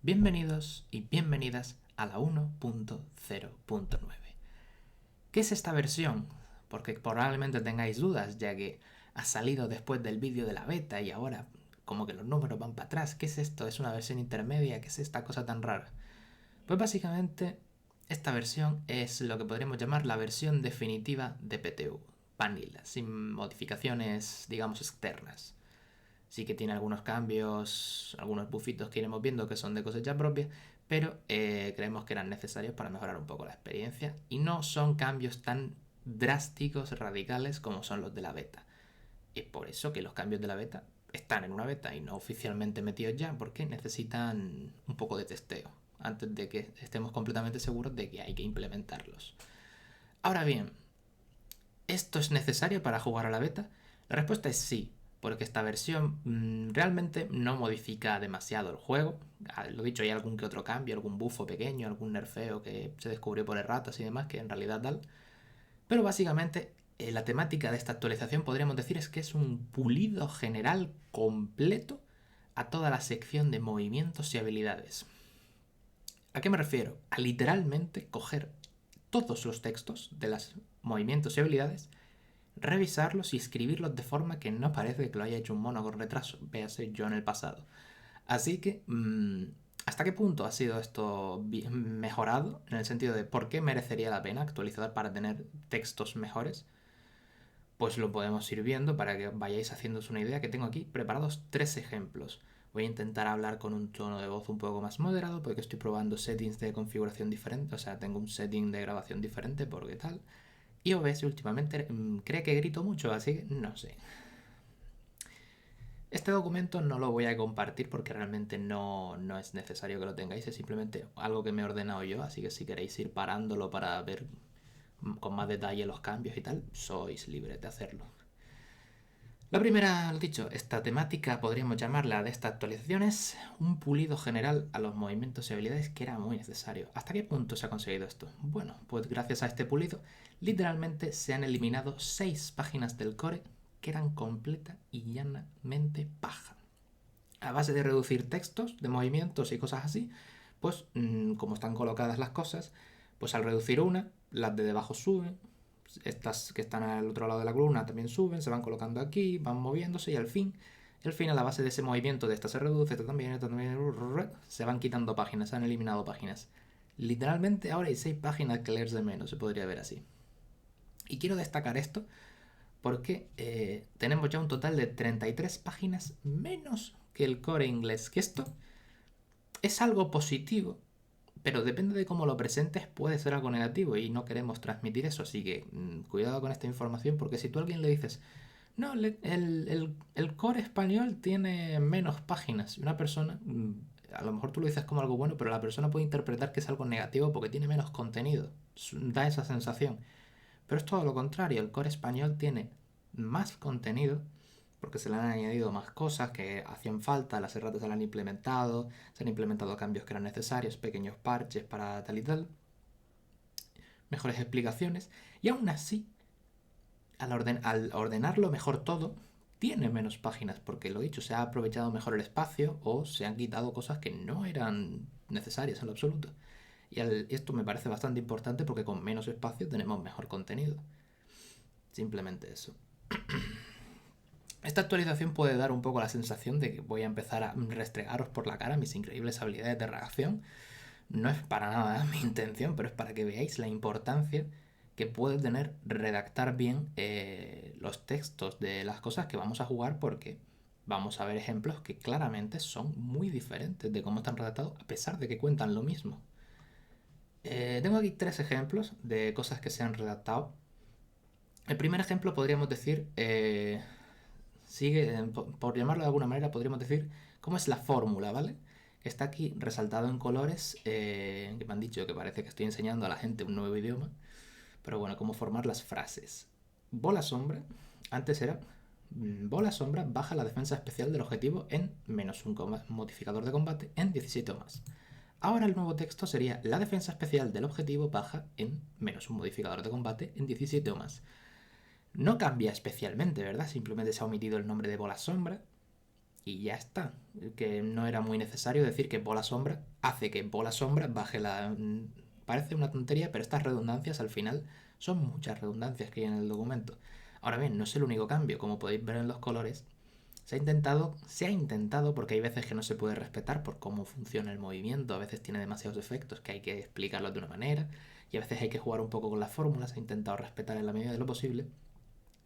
Bienvenidos y bienvenidas a la 1.0.9. ¿Qué es esta versión? Porque probablemente tengáis dudas, ya que ha salido después del vídeo de la beta y ahora como que los números van para atrás. ¿Qué es esto? ¿Es una versión intermedia? ¿Qué es esta cosa tan rara? Pues básicamente esta versión es lo que podríamos llamar la versión definitiva de PTU, Vanilla, sin modificaciones, digamos, externas. Sí que tiene algunos cambios, algunos bufitos que iremos viendo que son de cosecha propia, pero creemos que eran necesarios para mejorar un poco la experiencia y no son cambios tan drásticos, radicales como son los de la beta. Es por eso que los cambios de la beta están en una beta y no oficialmente metidos ya, porque necesitan un poco de testeo antes de que estemos completamente seguros de que hay que implementarlos. Ahora bien, ¿esto es necesario para jugar a la beta? La respuesta es sí, porque esta versión realmente no modifica demasiado el juego. Lo dicho, hay algún que otro cambio, algún bufo pequeño, algún nerfeo que se descubrió por erratas y demás, que en realidad tal. Pero básicamente la temática de esta actualización podríamos decir es que es un pulido general completo a toda la sección de movimientos y habilidades. ¿A qué me refiero? A literalmente coger todos los textos de los movimientos y habilidades, revisarlos y escribirlos de forma que no parece que lo haya hecho un mono con retraso, véase yo en el pasado. Así que, ¿hasta qué punto ha sido esto mejorado? En el sentido de por qué merecería la pena actualizar para tener textos mejores. Pues lo podemos ir viendo para que vayáis haciéndose una idea, que tengo aquí preparados 3 ejemplos. Voy a intentar hablar con un tono de voz un poco más moderado porque estoy probando settings de configuración diferente, o sea, tengo un setting de grabación diferente porque tal. Y OBS últimamente cree que grito mucho, así que no sé. Este documento no lo voy a compartir porque realmente no es necesario que lo tengáis, es simplemente algo que me he ordenado yo, así que si queréis ir parándolo para ver con más detalle los cambios y tal, sois libres de hacerlo. La primera, lo dicho, esta temática podríamos llamarla de esta actualización es un pulido general a los movimientos y habilidades que era muy necesario. ¿Hasta qué punto se ha conseguido esto? Bueno, pues gracias a este pulido, literalmente se han eliminado 6 páginas del core que eran completa y llanamente paja. A base de reducir textos de movimientos y cosas así, pues como están colocadas las cosas, pues al reducir una, las de debajo suben, estas que están al otro lado de la columna también suben, se van colocando aquí, van moviéndose y al fin a la base de ese movimiento de esta se reduce, esta también, se van quitando páginas, se han eliminado páginas. Literalmente ahora hay 6 páginas que leerse menos, se podría ver así. Y quiero destacar esto porque tenemos ya un total de 33 páginas menos que el core inglés. Que esto es algo positivo, pero depende de cómo lo presentes, puede ser algo negativo y no queremos transmitir eso. Así que cuidado con esta información, porque si tú a alguien le dices, no, el core español tiene menos páginas, y una persona, a lo mejor tú lo dices como algo bueno, pero la persona puede interpretar que es algo negativo porque tiene menos contenido. Da esa sensación. Pero es todo lo contrario, el core español tiene más contenido porque se le han añadido más cosas que hacían falta, las erratas se se han implementado cambios que eran necesarios, pequeños parches para tal y tal, mejores explicaciones, y aún así, al ordenarlo mejor todo, tiene menos páginas, porque lo dicho, se ha aprovechado mejor el espacio o se han quitado cosas que no eran necesarias en lo absoluto. Y esto me parece bastante importante porque con menos espacio tenemos mejor contenido. Simplemente eso. Esta actualización puede dar un poco la sensación de que voy a empezar a restregaros por la cara mis increíbles habilidades de reacción. No es para nada mi intención, pero es para que veáis la importancia que puede tener redactar bien los textos de las cosas que vamos a jugar, porque vamos a ver ejemplos que claramente son muy diferentes de cómo están redactados a pesar de que cuentan lo mismo. Tengo aquí 3 ejemplos de cosas que se han redactado. El primer ejemplo podríamos decir sigue, por llamarlo de alguna manera, podríamos decir cómo es la fórmula, ¿vale? Está aquí resaltado en colores, que me han dicho que parece que estoy enseñando a la gente un nuevo idioma, pero bueno, cómo formar las frases. Bola sombra, antes era bola sombra baja la defensa especial del objetivo en -1 modificador de combate en 17 o más. Ahora el nuevo texto sería la defensa especial del objetivo baja en -1 modificador de combate en 17 o más. No cambia especialmente, ¿verdad? Simplemente se ha omitido el nombre de bola sombra y ya está. Que no era muy necesario decir que bola sombra hace que bola sombra baje la... Parece una tontería, pero estas redundancias al final son muchas redundancias que hay en el documento. Ahora bien, no es el único cambio, como podéis ver en los colores. Se ha intentado, porque hay veces que no se puede respetar por cómo funciona el movimiento, a veces tiene demasiados efectos que hay que explicarlos de una manera, y a veces hay que jugar un poco con las fórmulas, se ha intentado respetar en la medida de lo posible.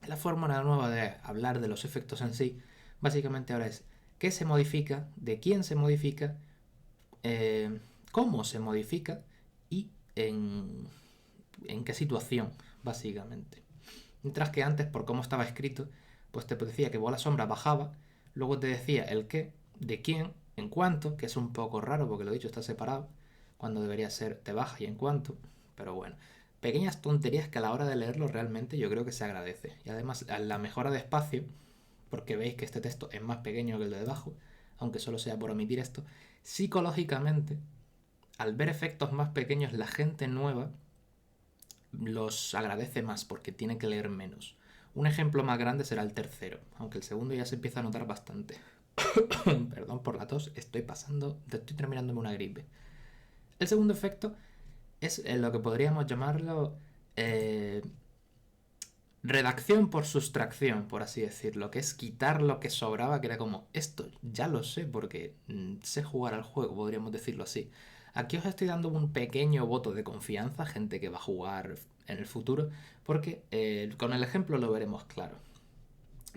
La fórmula nueva de hablar de los efectos en sí, básicamente ahora es qué se modifica, de quién se modifica, eh, cómo se modifica y en qué situación, básicamente. Mientras que antes, por cómo estaba escrito, pues te decía que bola sombra bajaba, luego te decía el qué, de quién, en cuánto, que es un poco raro porque lo dicho está separado, cuando debería ser te baja y en cuánto, pero bueno. Pequeñas tonterías que a la hora de leerlo realmente yo creo que se agradece. Y además la mejora de espacio, porque veis que este texto es más pequeño que el de debajo, aunque solo sea por omitir esto, psicológicamente, al ver efectos más pequeños, la gente nueva los agradece más porque tiene que leer menos. Un ejemplo más grande será el tercero, aunque el segundo ya se empieza a notar bastante. Perdón por la tos, estoy terminándome una gripe. El segundo efecto es lo que podríamos llamarlo eh, redacción por sustracción, por así decirlo, que es quitar lo que sobraba, que era como, esto ya lo sé porque sé jugar al juego, podríamos decirlo así. Aquí os estoy dando un pequeño voto de confianza, gente que va a jugar en el futuro, porque con el ejemplo lo veremos claro.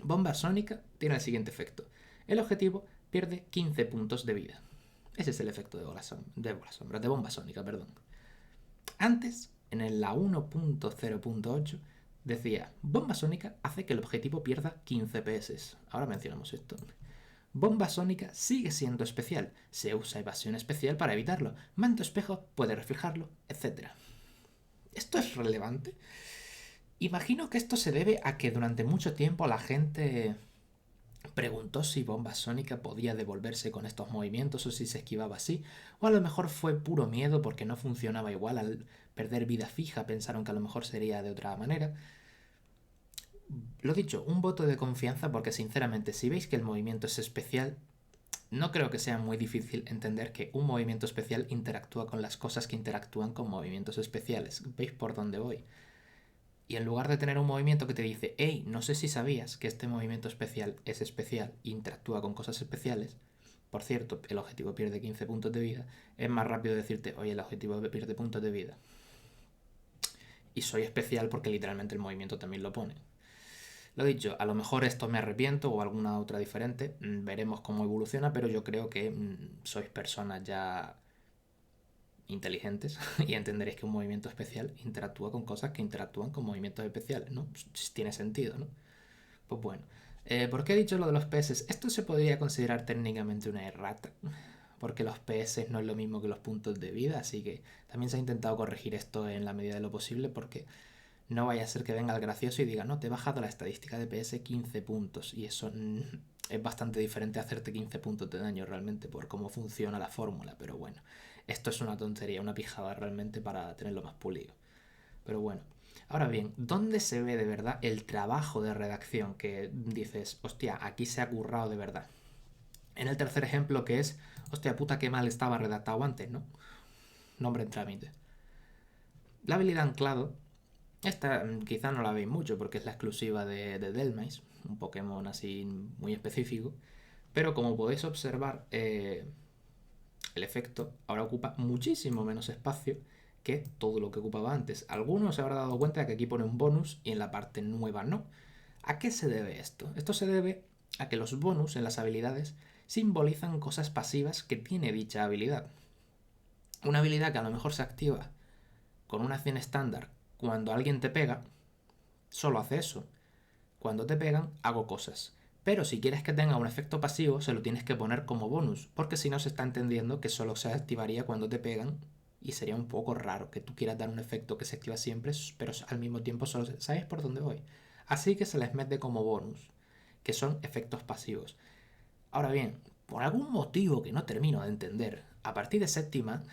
Bomba sónica tiene el siguiente efecto. El objetivo pierde 15 puntos de vida. Ese es el efecto de bomba sónica, perdón. Antes, en la 1.0.8, decía, bomba sónica hace que el objetivo pierda 15 PS. Ahora mencionamos esto. Bomba sónica sigue siendo especial. Se usa evasión especial para evitarlo. Manto espejo puede reflejarlo, etc. ¿Esto es relevante? Imagino que esto se debe a que durante mucho tiempo la gente preguntó si Bomba Sónica podía devolverse con estos movimientos o si se esquivaba así, o a lo mejor fue puro miedo porque no funcionaba igual al perder vida fija, pensaron que a lo mejor sería de otra manera. Lo dicho, un voto de confianza porque sinceramente si veis que el movimiento es especial, no creo que sea muy difícil entender que un movimiento especial interactúa con las cosas que interactúan con movimientos especiales. ¿Veis por dónde voy? Y en lugar de tener un movimiento que te dice, hey, no sé si sabías que este movimiento especial es especial e interactúa con cosas especiales, por cierto, el objetivo pierde 15 puntos de vida, es más rápido decirte, oye, el objetivo pierde puntos de vida. Y soy especial porque literalmente el movimiento también lo pone. Lo dicho, a lo mejor esto me arrepiento o alguna otra diferente, veremos cómo evoluciona, pero yo creo que sois personas ya inteligentes y entenderéis que un movimiento especial interactúa con cosas que interactúan con movimientos especiales, ¿no? Tiene sentido, ¿no? Pues bueno, ¿por qué he dicho lo de los PS? Esto se podría considerar técnicamente una errata, porque los PS no es lo mismo que los puntos de vida, así que también se ha intentado corregir esto en la medida de lo posible, porque no vaya a ser que venga el gracioso y diga, no, te he bajado la estadística de PS 15 puntos, y eso es bastante diferente a hacerte 15 puntos de daño realmente por cómo funciona la fórmula, pero bueno, esto es una tontería, una pijada realmente para tenerlo más pulido. Pero bueno, ahora bien, ¿dónde se ve de verdad el trabajo de redacción que dices, hostia, aquí se ha currado de verdad? En el tercer ejemplo que es, hostia puta, qué mal estaba redactado antes, ¿no? Nombre en trámite. La habilidad anclado, esta quizá no la veis mucho porque es la exclusiva de Delmais, un Pokémon así muy específico, pero como podéis observar, el efecto ahora ocupa muchísimo menos espacio que todo lo que ocupaba antes. Algunos se habrán dado cuenta de que aquí pone un bonus y en la parte nueva no. ¿A qué se debe esto? Esto se debe a que los bonus en las habilidades simbolizan cosas pasivas que tiene dicha habilidad. Una habilidad que a lo mejor se activa con una acción estándar cuando alguien te pega, solo hace eso. Cuando te pegan, hago cosas. Pero si quieres que tenga un efecto pasivo, se lo tienes que poner como bonus, porque si no se está entendiendo que solo se activaría cuando te pegan y sería un poco raro que tú quieras dar un efecto que se activa siempre, pero al mismo tiempo solo... ¿Sabes por dónde voy? Así que se les mete como bonus, que son efectos pasivos. Ahora bien, por algún motivo que no termino de entender, a partir de séptima,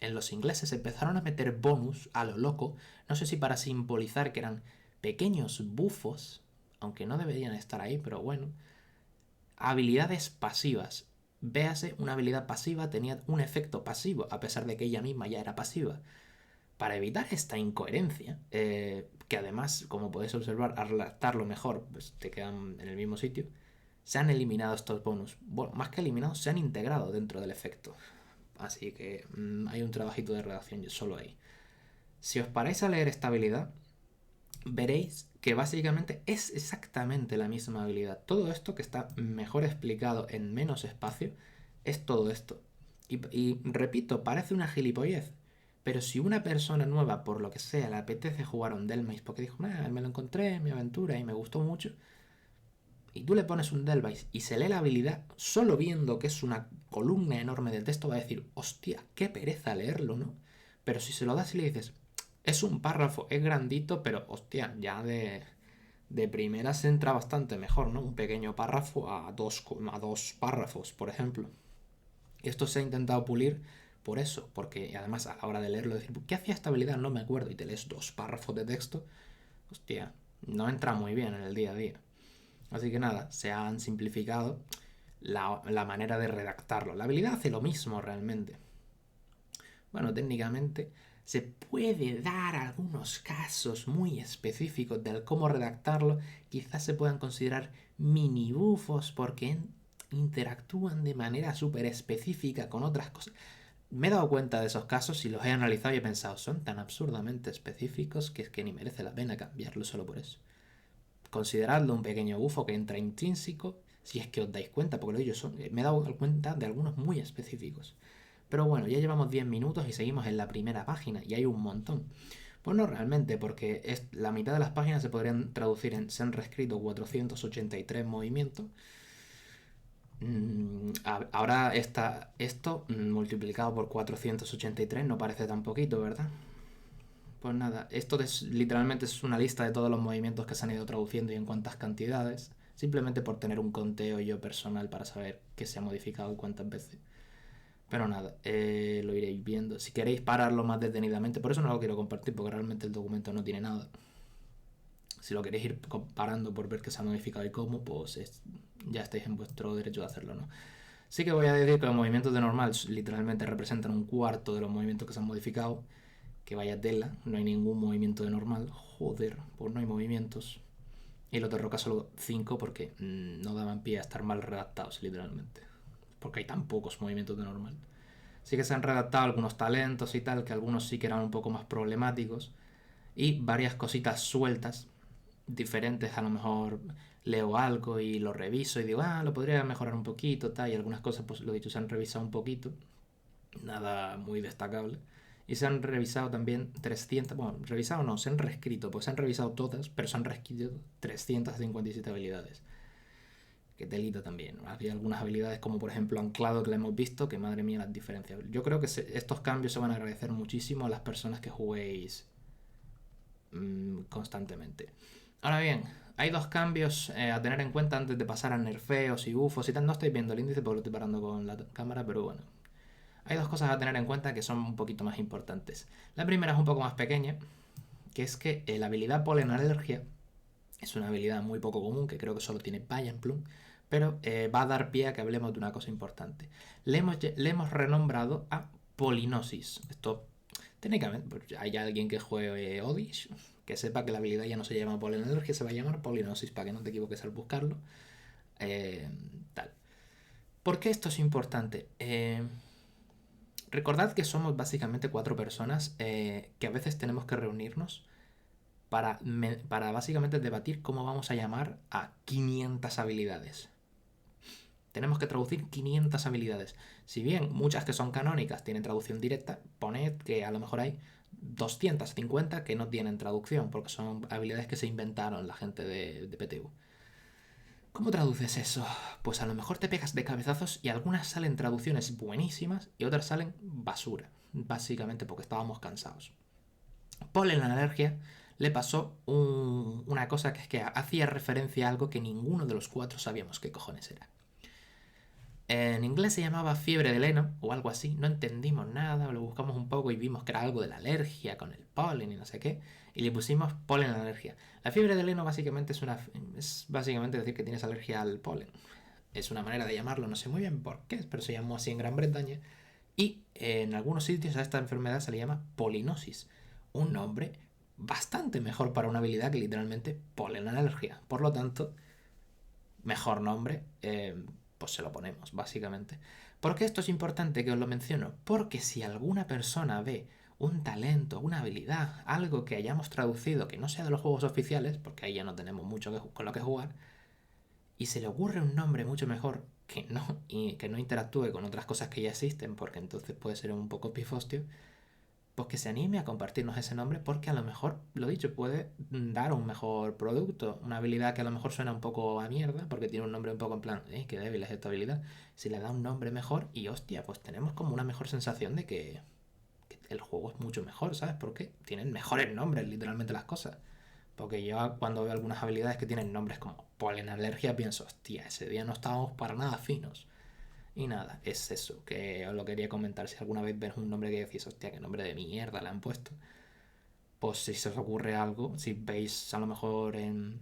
en los ingleses empezaron a meter bonus a lo loco, no sé si para simbolizar que eran pequeños bufos, aunque no deberían estar ahí, pero bueno, habilidades pasivas. Véase, una habilidad pasiva tenía un efecto pasivo, a pesar de que ella misma ya era pasiva. Para evitar esta incoherencia, que además, como podéis observar, al redactarlo mejor, pues te quedan en el mismo sitio, se han eliminado estos bonus. Bueno, más que eliminados, se han integrado dentro del efecto. Así que hay un trabajito de redacción solo ahí. Si os paráis a leer esta habilidad, veréis que básicamente es exactamente la misma habilidad. Todo esto que está mejor explicado en menos espacio es todo esto. Y repito, parece una gilipollez. Pero si una persona nueva, por lo que sea, le apetece jugar a un Delmais porque dijo, me lo encontré en mi aventura y me gustó mucho, y tú le pones un Delmais y se lee la habilidad, solo viendo que es una columna enorme de texto, va a decir, hostia, qué pereza leerlo, ¿no? Pero si se lo das y le dices, es un párrafo, es grandito, pero hostia, ya de primera se entra bastante mejor, ¿no? Un pequeño párrafo a dos párrafos, por ejemplo. Esto se ha intentado pulir por eso, porque además a la hora de leerlo, decir, ¿qué hacía esta habilidad? No me acuerdo, y te lees 2 párrafos de texto, hostia, no entra muy bien en el día a día. Así que nada, se han simplificado la manera de redactarlo. La habilidad hace lo mismo realmente. Bueno, técnicamente se puede dar algunos casos muy específicos del cómo redactarlo. Quizás se puedan considerar mini bufos porque interactúan de manera súper específica con otras cosas. Me he dado cuenta de esos casos y los he analizado y he pensado, son tan absurdamente específicos que es que ni merece la pena cambiarlo solo por eso. Consideradlo un pequeño bufo que entra intrínseco, si es que os dais cuenta, porque lo dicho, me he dado cuenta de algunos muy específicos. Pero bueno, ya llevamos 10 minutos y seguimos en la primera página y hay un montón. Pues no realmente, porque la mitad de las páginas se podrían traducir en se han reescrito 483 movimientos. Ahora esto multiplicado por 483 no parece tan poquito, ¿verdad? Pues nada, esto literalmente es una lista de todos los movimientos que se han ido traduciendo y en cuántas cantidades, simplemente por tener un conteo yo personal para saber qué se ha modificado y cuántas veces. Pero nada, lo iréis viendo. Si queréis pararlo más detenidamente, por eso no lo quiero compartir, porque realmente el documento no tiene nada. Si lo queréis ir comparando por ver qué se ha modificado y cómo, pues ya estáis en vuestro derecho de hacerlo, ¿no? Sí que voy a decir que los movimientos de normal literalmente representan un cuarto de los movimientos que se han modificado. Que vaya tela, no hay ningún movimiento de normal. Joder, pues no hay movimientos. Y los de roca solo 5 porque no daban pie a estar mal redactados, literalmente. Porque hay tan pocos movimientos de normal. Sí que se han redactado algunos talentos y tal, que algunos sí que eran un poco más problemáticos. Y varias cositas sueltas, diferentes, a lo mejor leo algo y lo reviso y digo, lo podría mejorar un poquito, tal, y algunas cosas, pues lo dicho, se han revisado un poquito. Nada muy destacable. Y se han revisado también 300, bueno, revisado no, se han reescrito, pues se han revisado todas, pero se han reescrito 357 habilidades. Que telita también. Había algunas habilidades como por ejemplo anclado que le hemos visto, que madre mía las diferencias. Yo creo que estos cambios se van a agradecer muchísimo a las personas que juguéis constantemente. Ahora bien, hay dos cambios a tener en cuenta antes de pasar a nerfeos y bufos y tal. No estáis viendo el índice porque lo estoy parando con la cámara, pero bueno. Hay dos cosas a tener en cuenta que son un poquito más importantes. La primera es un poco más pequeña, que es que la habilidad Polen Alergia es una habilidad muy poco común, que creo que solo tiene Plum, pero va a dar pie a que hablemos de una cosa importante. Le hemos renombrado a Polinosis. Esto, técnicamente, pues, hay alguien que juegue Odish, que sepa que la habilidad ya no se llama Polen Alergia, se va a llamar Polinosis, para que no te equivoques al buscarlo. Tal. ¿Por qué esto es importante? Recordad que somos básicamente 4 personas que a veces tenemos que reunirnos para básicamente debatir cómo vamos a llamar a 500 habilidades. Tenemos que traducir 500 habilidades. Si bien muchas que son canónicas tienen traducción directa, poned que a lo mejor hay 250 que no tienen traducción porque son habilidades que se inventaron la gente de PTU. ¿Cómo traduces eso? Pues a lo mejor te pegas de cabezazos y algunas salen traducciones buenísimas y otras salen basura, básicamente porque estábamos cansados. Polen Alergia le pasó una cosa que es que hacía referencia a algo que ninguno de los 4 sabíamos qué cojones era. En inglés se llamaba fiebre de heno o algo así, no entendimos nada, lo buscamos un poco y vimos que era algo de la alergia con el polen y no sé qué, y le pusimos polen alergia. La fiebre de heno básicamente es básicamente decir que tienes alergia al polen. es una manera de llamarlo, no sé muy bien por qué, pero se llamó así en Gran Bretaña. Y en algunos sitios a esta enfermedad se le llama polinosis, un nombre bastante mejor para una habilidad que literalmente polenalergia. Por lo tanto, mejor nombre, pues se lo ponemos, básicamente. ¿Por qué esto es importante que os lo menciono? Porque si alguna persona ve un talento, una habilidad, algo que hayamos traducido que no sea de los juegos oficiales, porque ahí ya no tenemos mucho con lo que jugar, y se le ocurre un nombre mucho mejor y que no interactúe con otras cosas que ya existen, porque entonces puede ser un poco pifostio, pues que se anime a compartirnos ese nombre porque a lo mejor, lo dicho, puede dar un mejor producto, una habilidad que a lo mejor suena un poco a mierda porque tiene un nombre un poco en plan, qué débil es esta habilidad. Si le da un nombre mejor y hostia, pues tenemos como una mejor sensación de que el juego es mucho mejor, ¿sabes? Porque tienen mejores nombres literalmente las cosas. Porque yo cuando veo algunas habilidades que tienen nombres como polenalergia pienso, hostia, ese día no estábamos para nada finos. Y nada, es eso, que os lo quería comentar. Si alguna vez ves un nombre que decís, hostia, qué nombre de mierda le han puesto, pues si se os ocurre algo, si veis a lo mejor en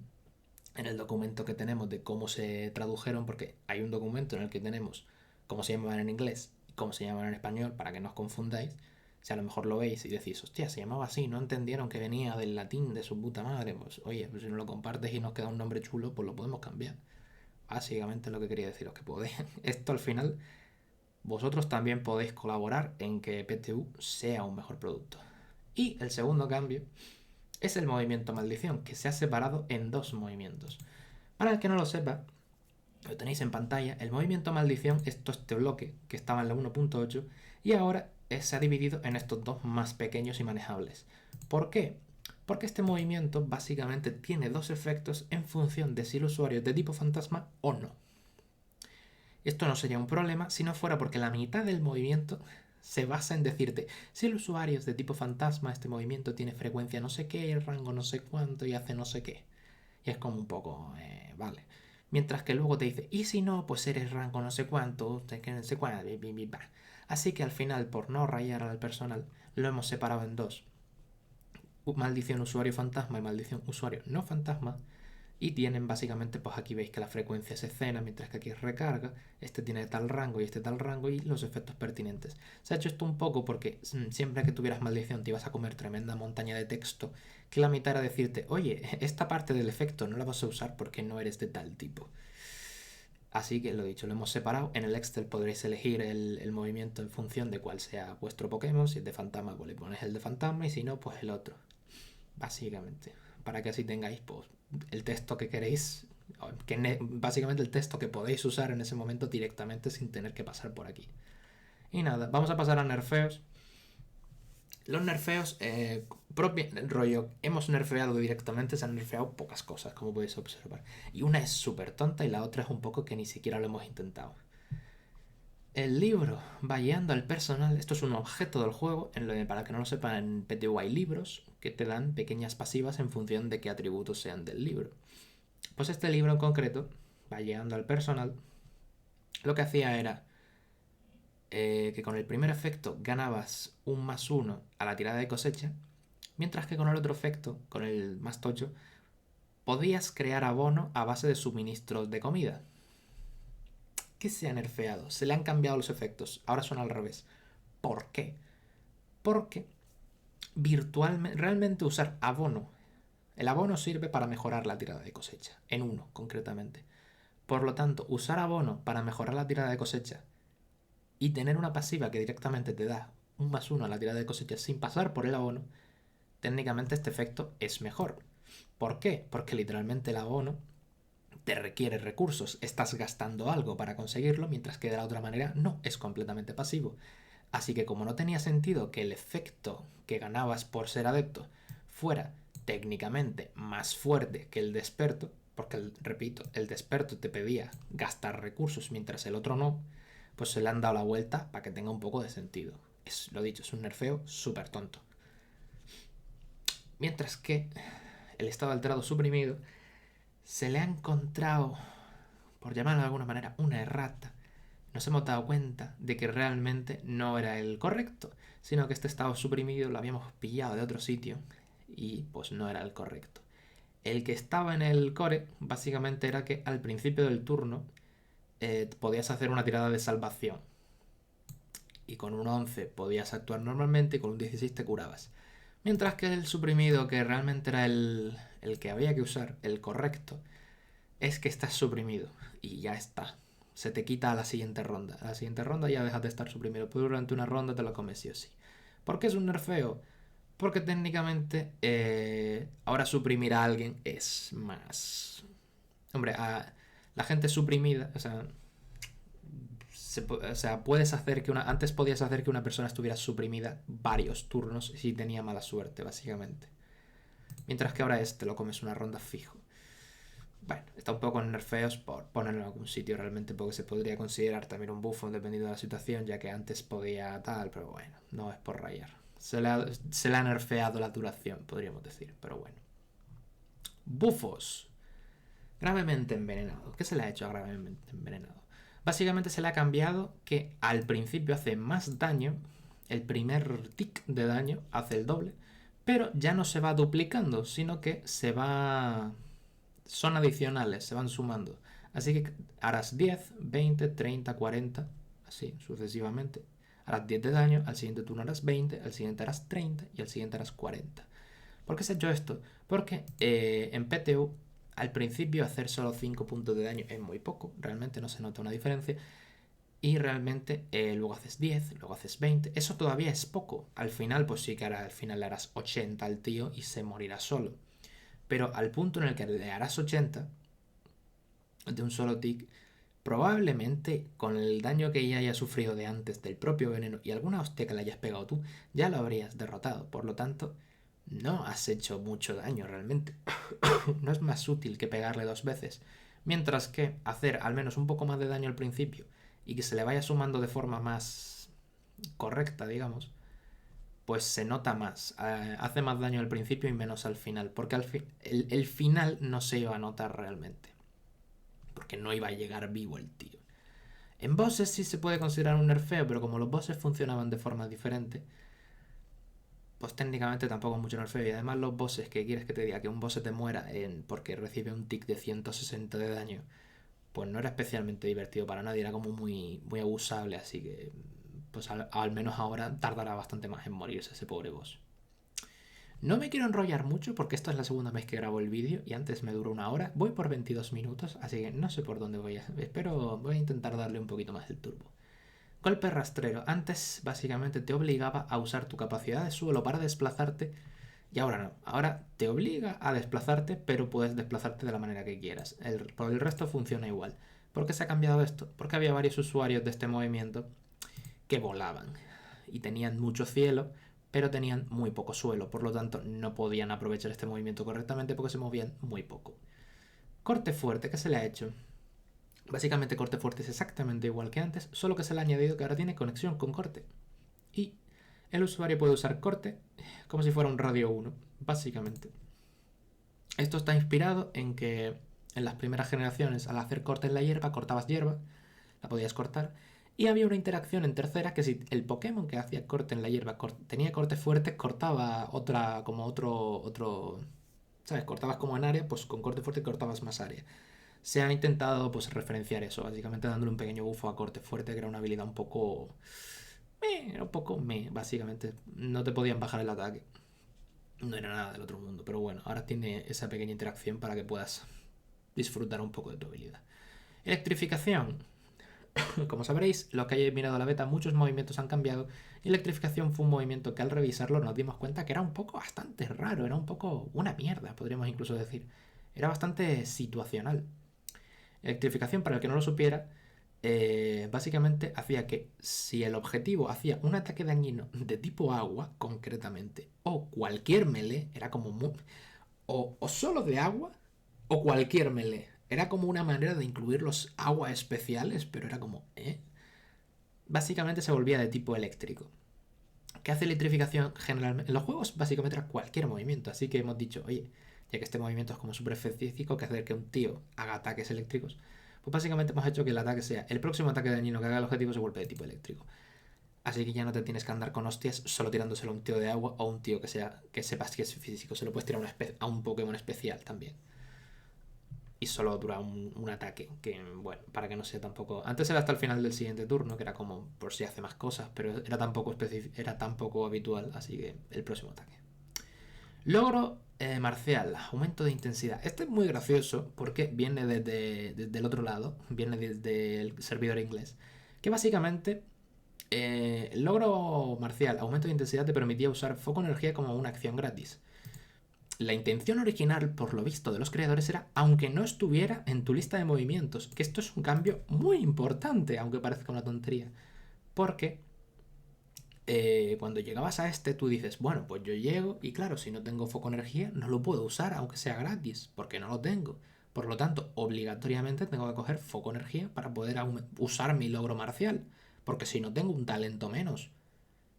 el documento que tenemos de cómo se tradujeron, porque hay un documento en el que tenemos cómo se llaman en inglés y cómo se llaman en español, para que no os confundáis. Si a lo mejor lo veis y decís, hostia, se llamaba así, no entendieron que venía del latín de su puta madre, pues oye, pues si nos lo compartes y nos queda un nombre chulo, pues lo podemos cambiar. Básicamente lo que quería deciros, que podéis. Esto al final vosotros también podéis colaborar en que PTU sea un mejor producto. Y el segundo cambio es el movimiento maldición, que se ha separado en dos movimientos. Para el que no lo sepa, lo tenéis en pantalla, el movimiento maldición es todo este bloque que estaba en la 1.8 y ahora se ha dividido en estos dos más pequeños y manejables. ¿Por qué? Porque este movimiento básicamente tiene dos efectos en función de si el usuario es de tipo fantasma o no. Esto no sería un problema si no fuera porque la mitad del movimiento se basa en decirte, si el usuario es de tipo fantasma, este movimiento tiene frecuencia no sé qué, rango no sé cuánto y hace no sé qué. Y es como un poco, vale. Mientras que luego te dice, y si no, pues eres rango no sé cuánto, no sé cuánto, Así que al final, por no rayar al personal, lo hemos separado en dos. Maldición usuario fantasma y maldición usuario no fantasma. Y tienen básicamente, pues aquí veis que la frecuencia es escena, mientras que aquí es recarga, este tiene tal rango y este tal rango y los efectos pertinentes. Se ha hecho esto un poco porque siempre que tuvieras maldición te ibas a comer tremenda montaña de texto, que la mitad era decirte, oye, esta parte del efecto no la vas a usar porque no eres de tal tipo. Así que lo dicho, lo hemos separado. En el Excel podréis elegir el movimiento en función de cuál sea vuestro Pokémon. Si es de fantasma, pues le pones el de fantasma y si no, pues el otro. Básicamente. Para que así tengáis pues, el texto que queréis, básicamente el texto que podéis usar en ese momento directamente sin tener que pasar por aquí. Y nada, vamos a pasar a nerfeos. Los nerfeos, rollo, hemos nerfeado directamente, se han nerfeado pocas cosas, como podéis observar. Y una es súper tonta y la otra es un poco que ni siquiera lo hemos intentado. El libro va guiando al personal. Esto es un objeto del juego. Para que no lo sepan, en PTU hay libros que te dan pequeñas pasivas en función de qué atributos sean del libro. Pues este libro en concreto, va guiando al personal, lo que hacía era que con el primer efecto ganabas un +1 a la tirada de cosecha, mientras que con el otro efecto, con el más tocho, podías crear abono a base de suministros de comida. ¿Qué se ha nerfeado? Se le han cambiado los efectos. Ahora son al revés. ¿Por qué? Porque virtualmente, realmente usar abono. El abono sirve para mejorar la tirada de cosecha, en uno concretamente. Por lo tanto, usar abono para mejorar la tirada de cosecha y tener una pasiva que directamente te da un +1 a la tirada de cosecha sin pasar por el abono, técnicamente este efecto es mejor. ¿Por qué? Porque literalmente el abono te requiere recursos, estás gastando algo para conseguirlo, mientras que de la otra manera no, es completamente pasivo. Así que como no tenía sentido que el efecto que ganabas por ser adepto fuera técnicamente más fuerte que el de experto, porque repito, el de experto te pedía gastar recursos mientras el otro no, pues se le han dado la vuelta para que tenga un poco de sentido. Lo dicho, es un nerfeo súper tonto. Mientras que el estado alterado suprimido se le ha encontrado, por llamarlo de alguna manera, una errata. Nos hemos dado cuenta de que realmente no era el correcto, sino que este estado suprimido lo habíamos pillado de otro sitio y pues no era el correcto. El que estaba en el core básicamente era que al principio del turno podías hacer una tirada de salvación. Y con un 11 podías actuar normalmente y con un 16 te curabas. Mientras que el suprimido, que realmente era el que había que usar, el correcto, es que estás suprimido y ya está. Se te quita a la siguiente ronda. A la siguiente ronda ya dejas de estar suprimido. Pero durante una ronda te lo comes sí o sí. ¿Por qué es un nerfeo? Porque técnicamente ahora suprimir a alguien es más... Hombre, a la gente suprimida, o sea, puedes hacer que una... Antes podías hacer que una persona estuviera suprimida varios turnos si tenía mala suerte, básicamente. Mientras que ahora te lo comes una ronda fijo. Bueno, está un poco en nerfeos por ponerlo en algún sitio realmente, porque se podría considerar también un buffo dependiendo de la situación, ya que antes podía tal, pero bueno, no es por rayar. Se le ha nerfeado la duración, podríamos decir, pero bueno. Bufos. Gravemente envenenado. ¿Qué se le ha hecho a gravemente envenenado? Básicamente se le ha cambiado que al principio hace más daño, el primer tick de daño hace el doble, pero ya no se va duplicando, sino que se va... Son adicionales, se van sumando. Así que harás 10, 20, 30, 40, así sucesivamente. Harás 10 de daño, al siguiente turno harás 20, al siguiente harás 30 y al siguiente harás 40. ¿Por qué se ha hecho esto? Porque en PTU al principio hacer solo 5 puntos de daño es muy poco, realmente no se nota una diferencia. Y realmente luego haces 10, luego haces 20, eso todavía es poco. Al final pues sí que al final le harás 80 al tío y se morirá solo. Pero al punto en el que le harás 80 de un solo tick, probablemente con el daño que ya haya sufrido de antes del propio veneno y alguna hostia que le hayas pegado tú, ya lo habrías derrotado. Por lo tanto, no has hecho mucho daño realmente. No es más útil que pegarle 2 veces. Mientras que hacer al menos un poco más de daño al principio y que se le vaya sumando de forma más correcta, digamos, pues se nota más. Hace más daño al principio y menos al final. Porque el final no se iba a notar realmente. Porque no iba a llegar vivo el tío. En bosses sí se puede considerar un nerfeo, pero como los bosses funcionaban de forma diferente, pues técnicamente tampoco es mucho nerfeo. Y además los bosses, que quieres que te diga que un boss se te muera porque recibe un tick de 160 de daño, pues no era especialmente divertido para nadie, era como muy, muy abusable, así que pues al menos ahora tardará bastante más en morirse ese pobre boss. No me quiero enrollar mucho porque esta es la segunda vez que grabo el vídeo y antes me duró una hora. Voy por 22 minutos, así que no sé por dónde voy a... Espero, voy a intentar darle un poquito más el turbo. Golpe rastrero. Antes básicamente te obligaba a usar tu capacidad de suelo para desplazarte y ahora no. Ahora te obliga a desplazarte, pero puedes desplazarte de la manera que quieras. Por el resto funciona igual. ¿Por qué se ha cambiado esto? Porque había varios usuarios de este movimiento que volaban y tenían mucho cielo, pero tenían muy poco suelo, por lo tanto no podían aprovechar este movimiento correctamente porque se movían muy poco. Corte fuerte, ¿qué se le ha hecho? Básicamente corte fuerte es exactamente igual que antes, solo que se le ha añadido que ahora tiene conexión con corte. Y el usuario puede usar corte como si fuera un radio 1, básicamente. Esto está inspirado en que en las primeras generaciones, al hacer corte en la hierba, cortabas hierba, la podías cortar, y había una interacción en tercera que si el Pokémon que hacía corte en la hierba tenía corte fuerte, cortaba otro, ¿sabes? Cortabas como en área, pues con corte fuerte cortabas más área. Se ha intentado pues referenciar eso, básicamente dándole un pequeño bufo a corte fuerte, que era una habilidad un poco... era un poco básicamente. No te podían bajar el ataque. No era nada del otro mundo, pero bueno, ahora tiene esa pequeña interacción para que puedas disfrutar un poco de tu habilidad. Electrificación. Como sabréis, los que hayáis mirado la beta, muchos movimientos han cambiado y electrificación fue un movimiento que al revisarlo nos dimos cuenta que era un poco bastante raro, era un poco una mierda, podríamos incluso decir. Era bastante situacional. Electrificación, para el que no lo supiera, básicamente hacía que si el objetivo hacía un ataque dañino de tipo agua, concretamente, o cualquier melee, era como o solo de agua, o cualquier melee. Era como una manera de incluir los agua especiales, pero era como, ¿eh? Básicamente se volvía de tipo eléctrico. ¿Qué hace electrificación generalmente? En los juegos básicamente era cualquier movimiento, así que hemos dicho, oye, ya que este movimiento es como súper específico, que hacer que un tío haga ataques eléctricos, pues básicamente hemos hecho que el ataque sea el próximo ataque dañino que haga el objetivo se vuelve de tipo eléctrico. Así que ya no te tienes que andar con hostias solo tirándoselo a un tío de agua o a un tío que sepas que es físico, se lo puedes tirar a un Pokémon especial también. y solo dura un ataque, que bueno, para que no sea tampoco... Antes era hasta el final del siguiente turno, que era como por si hace más cosas, pero era tan poco habitual, así que el próximo ataque. Logro marcial, aumento de intensidad. Este es muy gracioso porque viene desde el otro lado, viene desde el servidor inglés, que básicamente el logro marcial, aumento de intensidad, te permitía usar foco energía como una acción gratis. La intención original, por lo visto, de los creadores era aunque no estuviera en tu lista de movimientos, que esto es un cambio muy importante, aunque parezca una tontería, porque cuando llegabas a este tú dices, bueno, pues yo llego y claro, si no tengo foco energía no lo puedo usar aunque sea gratis, porque no lo tengo. Por lo tanto, obligatoriamente tengo que coger foco energía para poder usar mi logro marcial, porque si no tengo un talento menos.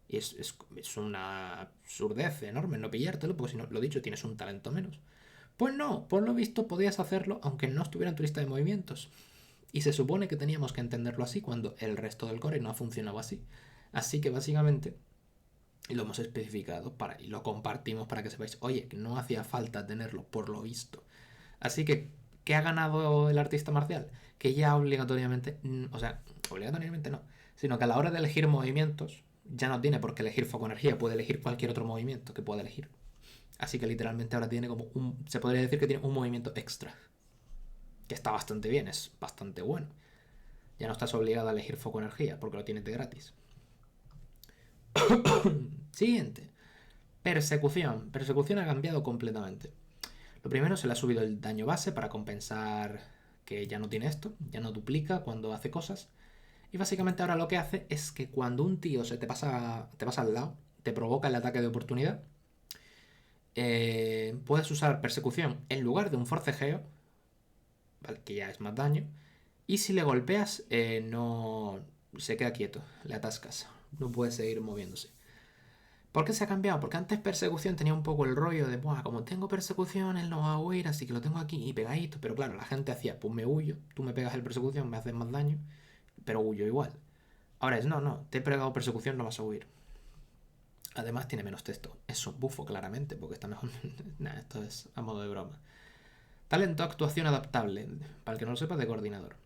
Y es una absurdez enorme no pillártelo, porque si no, lo dicho, tienes un talento menos. Pues no, por lo visto podías hacerlo aunque no estuviera en tu lista de movimientos. Y se supone que teníamos que entenderlo así cuando el resto del core no ha funcionado así. Así que básicamente lo hemos especificado y lo compartimos para que sepáis, oye, que no hacía falta tenerlo, por lo visto. Así que, ¿qué ha ganado el artista marcial? Que ya obligatoriamente, o sea, obligatoriamente no, sino que a la hora de elegir movimientos, ya no tiene por qué elegir foco energía, puede elegir cualquier otro movimiento que pueda elegir. Así que literalmente ahora tiene como se podría decir que tiene un movimiento extra. Que está bastante bien, es bastante bueno. Ya no estás obligado a elegir foco energía porque lo tienes de gratis. Siguiente. Persecución. Persecución ha cambiado completamente. Lo primero, se le ha subido el daño base para compensar que ya no tiene esto, ya no duplica cuando hace cosas. Y básicamente ahora lo que hace es que cuando un tío se te pasa al lado, te provoca el ataque de oportunidad, puedes usar persecución en lugar de un forcejeo, ¿vale? Que ya es más daño. Y si le golpeas, no se queda quieto, le atascas, no puede seguir moviéndose. ¿Por qué se ha cambiado? Porque antes persecución tenía un poco el rollo de, buah, como tengo persecución, él no va a huir, así que lo tengo aquí y pegadito. Pero claro, la gente hacía, pues me huyo, tú me pegas el persecución, me haces más daño, pero huyo igual. Ahora es, no, te he pegado persecución, no vas a huir. Además tiene menos texto. Es un bufo, claramente, porque está mejor. Nah, esto es a modo de broma. Talento, actuación adaptable. Para el que no lo sepa, de coordinador.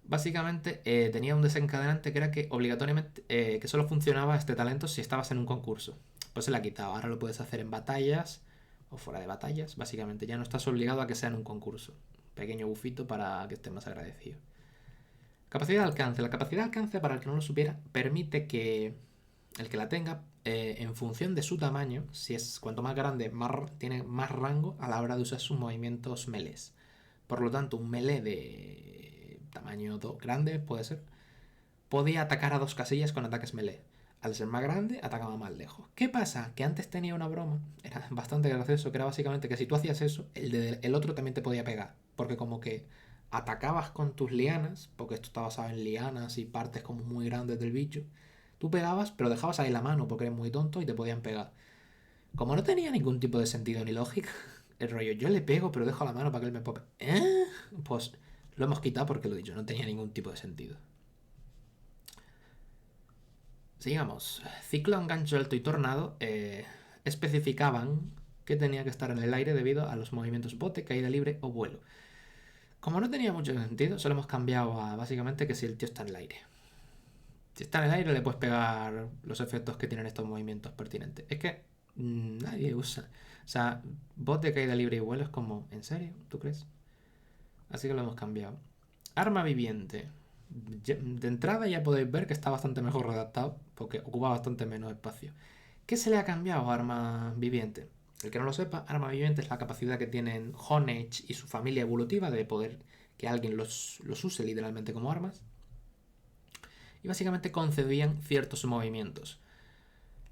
Básicamente tenía un desencadenante que era que obligatoriamente que solo funcionaba este talento si estabas en un concurso. Pues se la ha quitado. Ahora lo puedes hacer en batallas o fuera de batallas. Básicamente ya no estás obligado a que sea en un concurso. Pequeño bufito para que estés más agradecido. Capacidad de alcance. La capacidad de alcance, para el que no lo supiera, permite que el que la tenga, en función de su tamaño, si es cuanto más grande, tiene más rango a la hora de usar sus movimientos melees. Por lo tanto, un melee de tamaño grande, puede ser, podía atacar a 2 casillas con ataques melee. Al ser más grande, atacaba más lejos. ¿Qué pasa? Que antes tenía una broma, era bastante gracioso, que era básicamente que si tú hacías eso, el otro también te podía pegar. Porque como que atacabas con tus lianas, porque esto está basado en lianas y partes como muy grandes del bicho. Tú pegabas, pero dejabas ahí la mano porque eres muy tonto y te podían pegar. Como no tenía ningún tipo de sentido ni lógica, el rollo, yo le pego, pero dejo la mano para que él me pope. Pues lo hemos quitado porque lo he dicho, no tenía ningún tipo de sentido. Sigamos. Ciclón, gancho alto y tornado especificaban que tenía que estar en el aire debido a los movimientos bote, caída libre o vuelo. Como no tenía mucho sentido, solo hemos cambiado a básicamente que si el tío está en el aire. Si está en el aire le puedes pegar los efectos que tienen estos movimientos pertinentes. Es que nadie usa. O sea, bote, caída libre y vuelo es como, ¿en serio? ¿Tú crees? Así que lo hemos cambiado. Arma viviente. De entrada ya podéis ver que está bastante mejor redactado porque ocupa bastante menos espacio. ¿Qué se le ha cambiado a arma viviente? El que no lo sepa, arma viviente es la capacidad que tienen Honage y su familia evolutiva de poder que alguien los use literalmente como armas. Y básicamente concedían ciertos movimientos.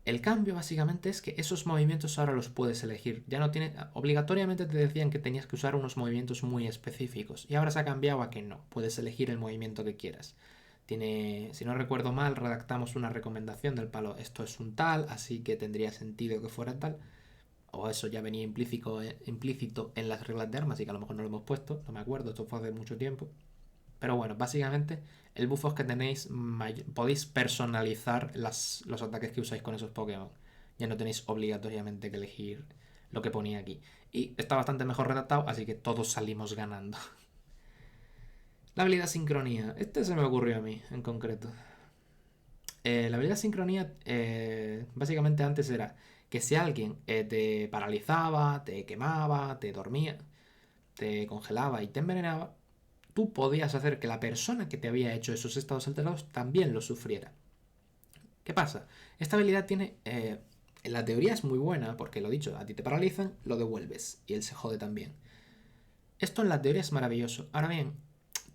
El cambio básicamente es que esos movimientos ahora los puedes elegir. Ya no tiene, obligatoriamente te decían que tenías que usar unos movimientos muy específicos y ahora se ha cambiado a que no, puedes elegir el movimiento que quieras. Si no recuerdo mal, redactamos una recomendación del palo, esto es un tal, así que tendría sentido que fuera tal. O eso ya venía implícito en las reglas de armas, así que a lo mejor no lo hemos puesto, no me acuerdo, esto fue hace mucho tiempo. Pero bueno, básicamente el buffos que tenéis podéis personalizar los ataques que usáis con esos Pokémon. Ya no tenéis obligatoriamente que elegir lo que ponía aquí. Y está bastante mejor redactado, así que todos salimos ganando. La habilidad sincronía. Este se me ocurrió a mí, en concreto. La habilidad sincronía, básicamente antes era que si alguien te paralizaba, te quemaba, te dormía, te congelaba y te envenenaba, tú podías hacer que la persona que te había hecho esos estados alterados también lo sufriera. ¿Qué pasa? Esta habilidad tiene... en la teoría es muy buena, porque lo dicho, a ti te paralizan, lo devuelves y él se jode también. Esto en la teoría es maravilloso. Ahora bien,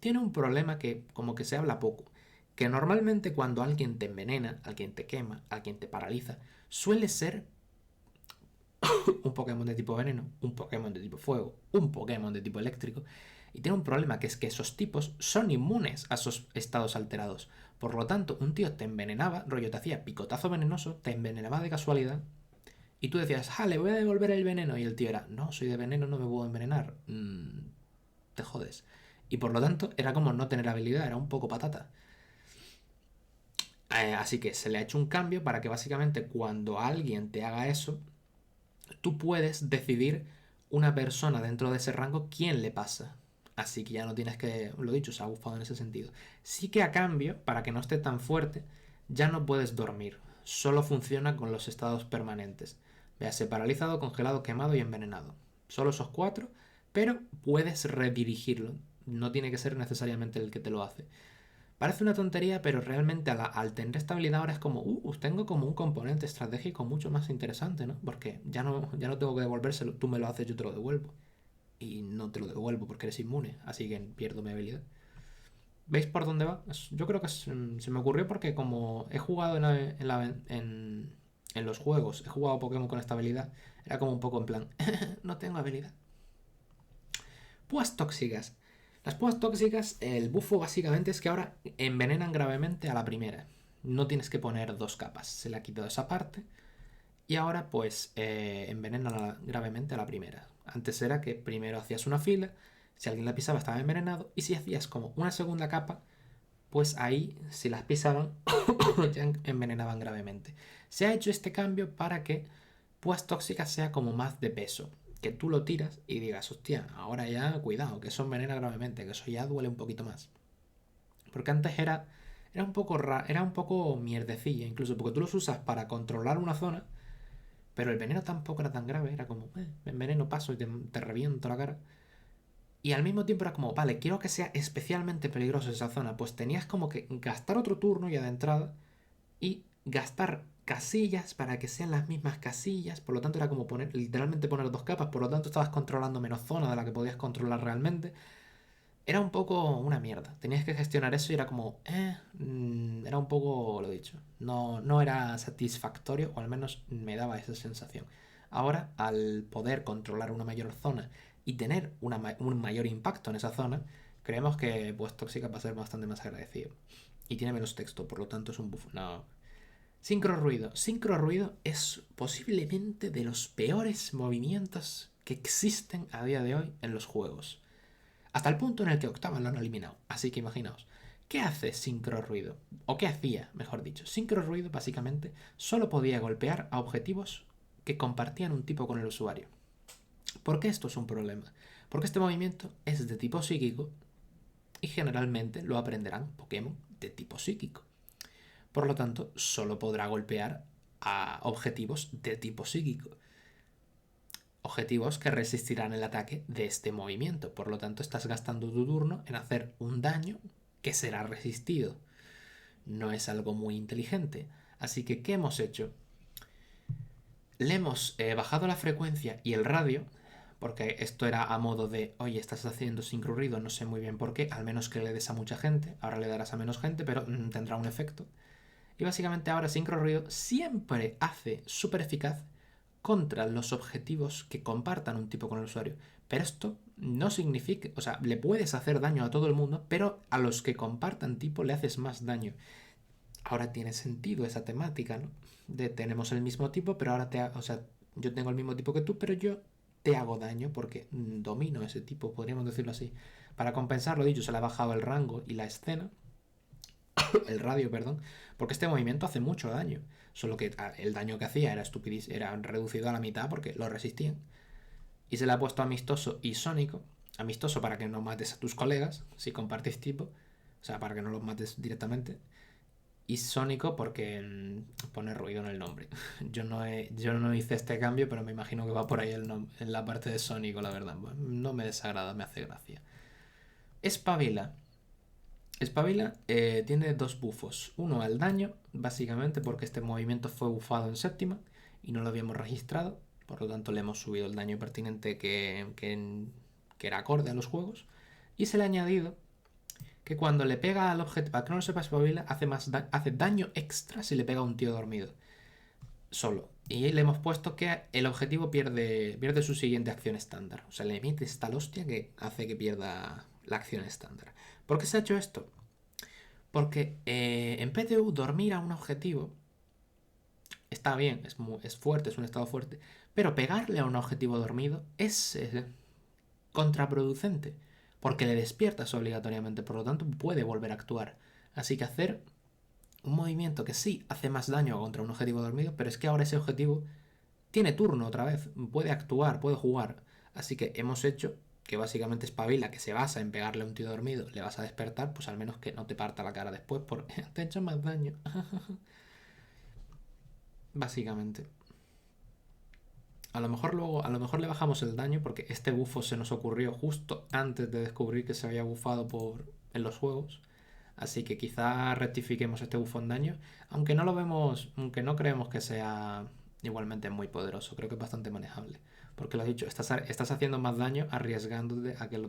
tiene un problema que como que se habla poco. Que normalmente cuando alguien te envenena, alguien te quema, alguien te paraliza, suele ser un Pokémon de tipo veneno, un Pokémon de tipo fuego, un Pokémon de tipo eléctrico. Y tiene un problema que es que esos tipos son inmunes a esos estados alterados. Por lo tanto, un tío te envenenaba, rollo te hacía picotazo venenoso, te envenenaba de casualidad. Y tú decías, le voy a devolver el veneno. Y el tío era, no, soy de veneno, no me puedo envenenar. Te jodes. Y por lo tanto, era como no tener habilidad, era un poco patata. Así que se le ha hecho un cambio para que básicamente cuando alguien te haga eso, tú puedes decidir una persona dentro de ese rango quién le pasa. Así que ya no tienes que, lo dicho, se ha bufado en ese sentido. Sí que a cambio, para que no esté tan fuerte, ya no puedes dormir. Solo funciona con los estados permanentes. Véase paralizado, congelado, quemado y envenenado. Solo esos 4, pero puedes redirigirlo. No tiene que ser necesariamente el que te lo hace. Parece una tontería, pero realmente al tener esta habilidad ahora es como, tengo como un componente estratégico mucho más interesante, ¿no? Porque ya no tengo que devolvérselo, tú me lo haces, yo te lo devuelvo. Y no te lo devuelvo porque eres inmune, así que pierdo mi habilidad. ¿Veis por dónde va? Yo creo que se me ocurrió porque como he jugado en los juegos, he jugado Pokémon con esta habilidad, era como un poco en plan, no tengo habilidad. Púas tóxicas. Las púas tóxicas, el bufo básicamente es que ahora envenenan gravemente a la primera. No tienes que poner 2 capas. Se le ha quitado esa parte. Y ahora pues envenenan gravemente a la primera. Antes era que primero hacías una fila. Si alguien la pisaba estaba envenenado. Y si hacías como una segunda capa, pues ahí si las pisaban ya envenenaban gravemente. Se ha hecho este cambio para que púas tóxicas sea como más de peso. Que tú lo tiras y digas, hostia, ahora ya cuidado, que eso envenena gravemente, que eso ya duele un poquito más. Porque antes era un poco era un poco mierdecilla, incluso porque tú los usas para controlar una zona, pero el veneno tampoco era tan grave, era como, me enveneno, paso y te reviento la cara. Y al mismo tiempo era como, vale, quiero que sea especialmente peligroso esa zona, pues tenías como que gastar otro turno ya de entrada y gastar casillas para que sean las mismas casillas. Por lo tanto, era como literalmente poner 2 capas. Por lo tanto, estabas controlando menos zona de la que podías controlar realmente. Era un poco una mierda. Tenías que gestionar eso y era como, era un poco lo dicho. No era satisfactorio, o al menos me daba esa sensación. Ahora, al poder controlar una mayor zona y tener un mayor impacto en esa zona, creemos que pues Tóxica va a ser bastante más agradecido. Y tiene menos texto, por lo tanto es un buff. No, sincro ruido. Sincro ruido es posiblemente de los peores movimientos que existen a día de hoy en los juegos. Hasta el punto en el que Octavan lo han eliminado. Así que imaginaos. ¿Qué hace sincro ruido? O qué hacía, mejor dicho. Sincro ruido básicamente solo podía golpear a objetivos que compartían un tipo con el usuario. ¿Por qué esto es un problema? Porque este movimiento es de tipo psíquico y generalmente lo aprenderán Pokémon de tipo psíquico. Por lo tanto, solo podrá golpear a objetivos de tipo psíquico. Objetivos que resistirán el ataque de este movimiento. Por lo tanto, estás gastando tu turno en hacer un daño que será resistido. No es algo muy inteligente. Así que, ¿qué hemos hecho? Le hemos bajado la frecuencia y el radio, porque esto era a modo de, oye, estás haciendo sincrurrido, no sé muy bien por qué, al menos que le des a mucha gente. Ahora le darás a menos gente, pero tendrá un efecto. Y básicamente ahora Sincro Ruido siempre hace súper eficaz contra los objetivos que compartan un tipo con el usuario. Pero esto no significa, o sea, le puedes hacer daño a todo el mundo, pero a los que compartan tipo le haces más daño. Ahora tiene sentido esa temática, ¿no? De tenemos el mismo tipo, pero ahora o sea, yo tengo el mismo tipo que tú, pero yo te hago daño porque domino ese tipo, podríamos decirlo así. Para compensar, lo dicho, se le ha bajado el rango y la escena, el radio, perdón, porque este movimiento hace mucho daño. Solo que el daño que hacía era reducido a la mitad porque lo resistían. y se le ha puesto amistoso y sónico. Amistoso para que no mates a tus colegas si compartís tipo, o sea, para que no los mates directamente. Y sónico porque pone ruido en el nombre. Yo no hice este cambio, pero me imagino que va por ahí en la parte de sónico, la verdad. No me desagrada, me hace gracia. Espabila. Espabila tiene dos bufos. Uno al daño, básicamente porque este movimiento fue bufado en séptima y no lo habíamos registrado. Por lo tanto, le hemos subido el daño pertinente que era acorde a los juegos. Y se le ha añadido que cuando le pega al objetivo, para que no lo sepa, Espabila hace daño extra si le pega a un tío dormido. Solo. Y le hemos puesto que el objetivo pierde su siguiente acción estándar. O sea, le emite esta hostia que hace que pierda la acción estándar. ¿Por qué se ha hecho esto? Porque en PTU dormir a un objetivo está bien, es fuerte, es un estado fuerte. Pero pegarle a un objetivo dormido es contraproducente. Porque le despiertas obligatoriamente, por lo tanto puede volver a actuar. Así que hacer un movimiento que sí hace más daño contra un objetivo dormido, pero es que ahora ese objetivo tiene turno otra vez, puede actuar, puede jugar. Así que hemos hecho que básicamente Espabila, que se basa en pegarle a un tío dormido, le vas a despertar, pues al menos que no te parta la cara después porque te ha hecho más daño. Básicamente. A lo mejor le bajamos el daño porque este bufo se nos ocurrió justo antes de descubrir que se había bufado en los juegos. Así que quizá rectifiquemos este bufo en daño. Aunque no lo vemos, aunque no creemos que sea igualmente muy poderoso. Creo que es bastante manejable. Porque lo has dicho, estás haciendo más daño arriesgándote a que el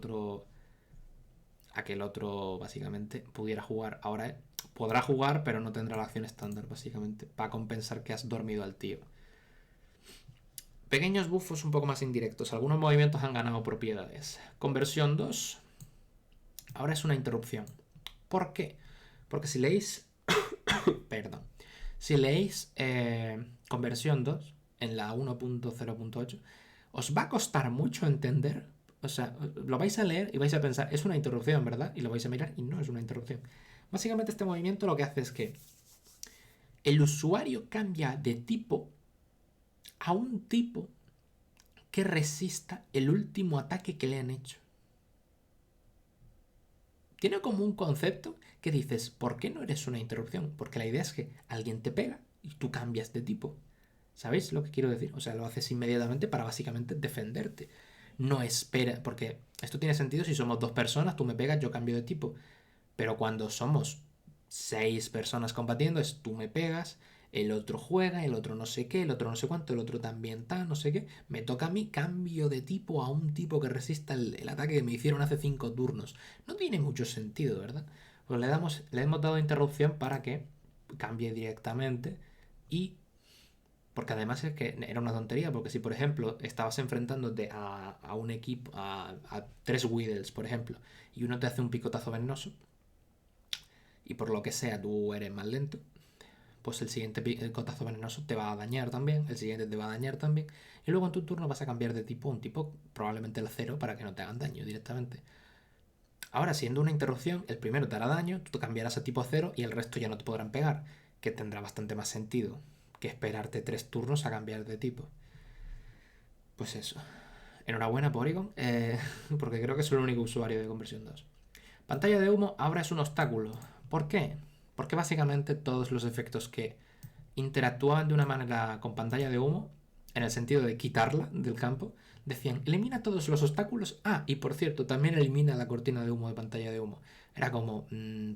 otro básicamente pudiera jugar. Ahora podrá jugar, pero no tendrá la acción estándar, básicamente. Para compensar que has dormido al tío. Pequeños buffos un poco más indirectos. Algunos movimientos han ganado propiedades. Conversión 2. Ahora es una interrupción. ¿Por qué? Porque si leéis... perdón. Si leéis conversión 2 en la 1.0.8, os va a costar mucho entender. O sea, lo vais a leer y vais a pensar, es una interrupción, ¿verdad? Y lo vais a mirar y no es una interrupción. Básicamente este movimiento lo que hace es que el usuario cambia de tipo a un tipo que resista el último ataque que le han hecho. Tiene como un concepto que dices, ¿por qué no eres una interrupción? Porque la idea es que alguien te pega y tú cambias de tipo. ¿Sabéis lo que quiero decir? O sea, lo haces inmediatamente para básicamente defenderte. No espera, porque esto tiene sentido si somos dos personas, tú me pegas, yo cambio de tipo. Pero cuando somos 6 personas combatiendo, es tú me pegas, el otro juega, el otro no sé qué, el otro no sé cuánto, el otro también está, no sé qué. Me toca a mí, cambio de tipo a un tipo que resista el ataque que me hicieron hace 5 turnos. No tiene mucho sentido, ¿verdad? Pues le hemos dado interrupción para que cambie directamente y... Porque además es que era una tontería, porque si por ejemplo estabas enfrentándote a un equipo, a 3 Weedles, por ejemplo, y uno te hace un picotazo venenoso, y por lo que sea tú eres más lento, pues el siguiente picotazo venenoso te va a dañar también, el siguiente te va a dañar también, y luego en tu turno vas a cambiar de tipo a un tipo probablemente el 0 para que no te hagan daño directamente. Ahora, siendo una interrupción, el primero te hará daño, tú cambiarás a tipo 0 y el resto ya no te podrán pegar, que tendrá bastante más sentido que esperarte 3 turnos a cambiar de tipo. Pues eso. Enhorabuena, Porygon, porque creo que soy el único usuario de conversión 2. Pantalla de humo ahora es un obstáculo. ¿Por qué? Porque básicamente todos los efectos que interactuaban de una manera con pantalla de humo, en el sentido de quitarla del campo, decían, elimina todos los obstáculos. Ah, y por cierto, también elimina la cortina de humo de pantalla de humo. Era como,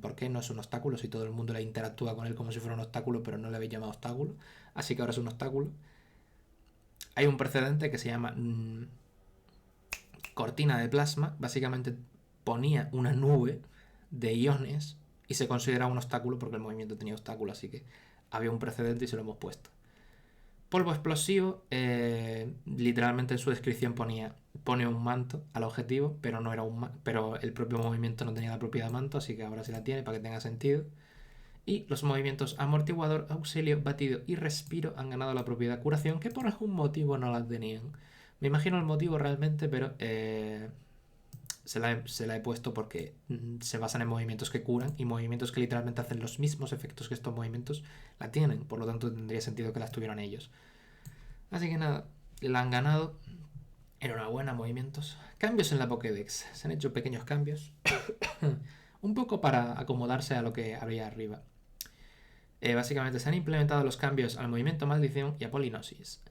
¿por qué no es un obstáculo si todo el mundo le interactúa con él como si fuera un obstáculo, pero no le habéis llamado obstáculo? Así que ahora es un obstáculo. Hay un precedente que se llama cortina de plasma. Básicamente ponía una nube de iones y se consideraba un obstáculo porque el movimiento tenía obstáculo, así que había un precedente y se lo hemos puesto. Polvo explosivo, literalmente en su descripción pone un manto al objetivo, pero no era pero el propio movimiento no tenía la propiedad de manto, así que ahora sí la tiene para que tenga sentido. Y los movimientos amortiguador, auxilio, batido y respiro han ganado la propiedad curación, que por algún motivo no la tenían. Me imagino el motivo realmente, pero se la he puesto porque se basan en movimientos que curan y movimientos que literalmente hacen los mismos efectos que estos movimientos la tienen. Por lo tanto, tendría sentido que las tuvieran ellos. Así que nada, la han ganado. Enhorabuena, movimientos. Cambios en la Pokédex. Se han hecho pequeños cambios. Un poco para acomodarse a lo que había arriba. Básicamente se han implementado los cambios al movimiento maldición y a polinosis.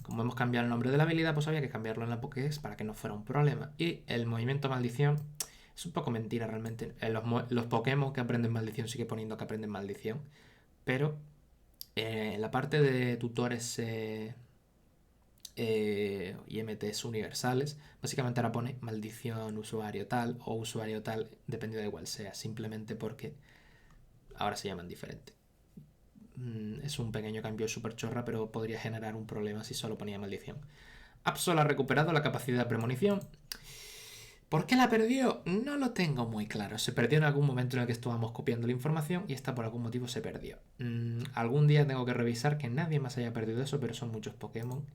Como hemos cambiado el nombre de la habilidad, pues había que cambiarlo en la Pokédex para que no fuera un problema. Y el movimiento maldición es un poco mentira realmente. Los Pokémon que aprenden maldición sigue poniendo que aprenden maldición. Pero en la parte de tutores IMTs universales, básicamente ahora pone maldición usuario tal o usuario tal, dependiendo de cuál sea, simplemente porque ahora se llaman diferente. Es un pequeño cambio súper chorra, pero podría generar un problema si solo ponía maldición. Absol ha recuperado la capacidad de premonición. ¿Por qué la perdió? No lo tengo muy claro. Se perdió en algún momento en el que estábamos copiando la información y esta por algún motivo se perdió. Algún día tengo que revisar que nadie más haya perdido eso, pero son muchos Pokémon.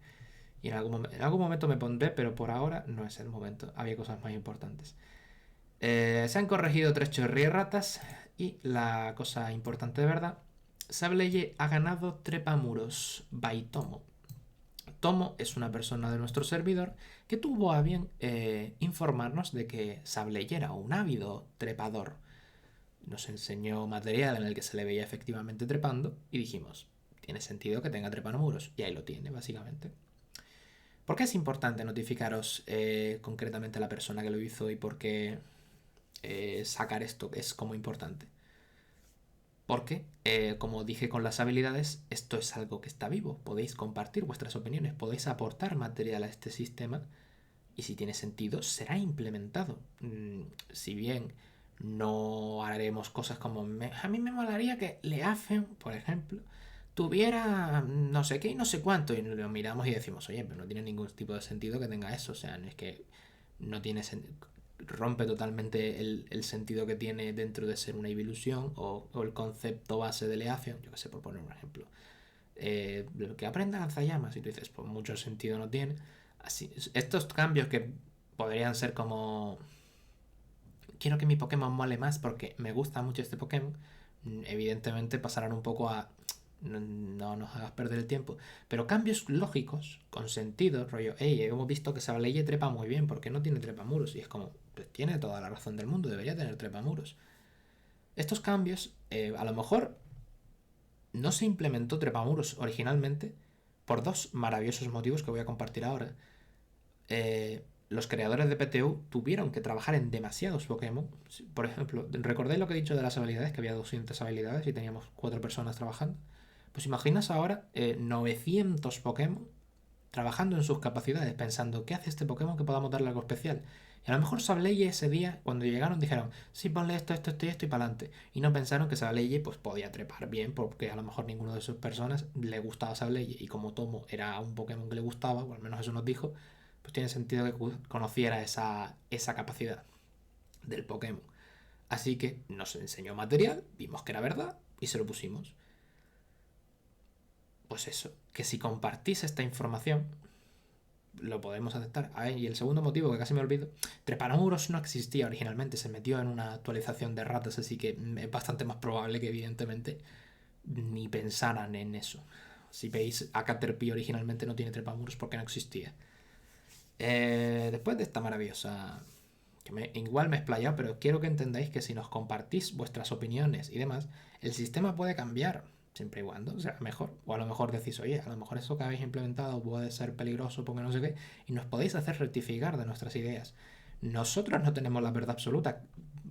Y en algún momento me pondré, pero por ahora no es el momento. Había cosas más importantes. Se han corregido 3 chorrierratas y la cosa importante de verdad, Sableye ha ganado Trepamuros by Tomo. Tomo es una persona de nuestro servidor que tuvo a bien informarnos de que Sableye era un ávido trepador. Nos enseñó material en el que se le veía efectivamente trepando y dijimos, tiene sentido que tenga trepamuros. Y ahí lo tiene, básicamente. ¿Por qué es importante notificaros concretamente a la persona que lo hizo y por qué sacar esto es como importante? Porque, como dije con las habilidades, esto es algo que está vivo. Podéis compartir vuestras opiniones, podéis aportar material a este sistema y si tiene sentido, será implementado. Si bien no haremos cosas como... a mí me molaría que Leafen, por ejemplo, tuviera no sé qué y no sé cuánto. Y lo miramos y decimos, oye, pero no tiene ningún tipo de sentido que tenga eso. O sea, no es que no tiene sentido. Rompe totalmente el sentido que tiene dentro de ser una ilusión o el concepto base de Leafen, yo que sé, por poner un ejemplo. Que aprenda lanzallamas y tú dices, pues mucho sentido no tiene. Así, estos cambios que podrían ser como quiero que mi Pokémon mole más porque me gusta mucho este Pokémon, evidentemente pasarán un poco a no nos hagas perder el tiempo. Pero cambios lógicos, con sentido, rollo, hey, hemos visto que Sableye trepa muy bien, ¿por qué no tiene trepamuros? Y es como, pues tiene toda la razón del mundo, debería tener trepamuros. Estos cambios, a lo mejor no se implementó trepamuros originalmente por dos maravillosos motivos que voy a compartir ahora. Los creadores de PTU tuvieron que trabajar en demasiados Pokémon. Por ejemplo, ¿recordáis lo que he dicho de las habilidades? Que había 200 habilidades y teníamos 4 personas trabajando. Pues imaginas ahora 900 Pokémon trabajando en sus capacidades, pensando, ¿qué hace este Pokémon que podamos darle algo especial? Y a lo mejor Sableye ese día, cuando llegaron, dijeron, sí, ponle esto, esto, esto y esto y para adelante. Y no pensaron que Sableye pues, podía trepar bien, porque a lo mejor ninguno de sus personas le gustaba Sableye. Y como Tomo era un Pokémon que le gustaba, o al menos eso nos dijo, pues tiene sentido que conociera esa capacidad del Pokémon. Así que nos enseñó material, vimos que era verdad y se lo pusimos. Pues eso, que si compartís esta información, lo podemos aceptar. Y el segundo motivo, que casi me olvido, Trepamuros no existía originalmente, se metió en una actualización de ratas, así que es bastante más probable que evidentemente ni pensaran en eso. Si veis, a Caterpie originalmente no tiene Trepamuros porque no existía. Después de esta maravillosa... igual me he explayado, pero quiero que entendáis que si nos compartís vuestras opiniones y demás, el sistema puede cambiar siempre y cuando sea mejor. O a lo mejor decís, oye, a lo mejor eso que habéis implementado puede ser peligroso porque no sé qué, y nos podéis hacer rectificar de nuestras ideas. Nosotros no tenemos la verdad absoluta.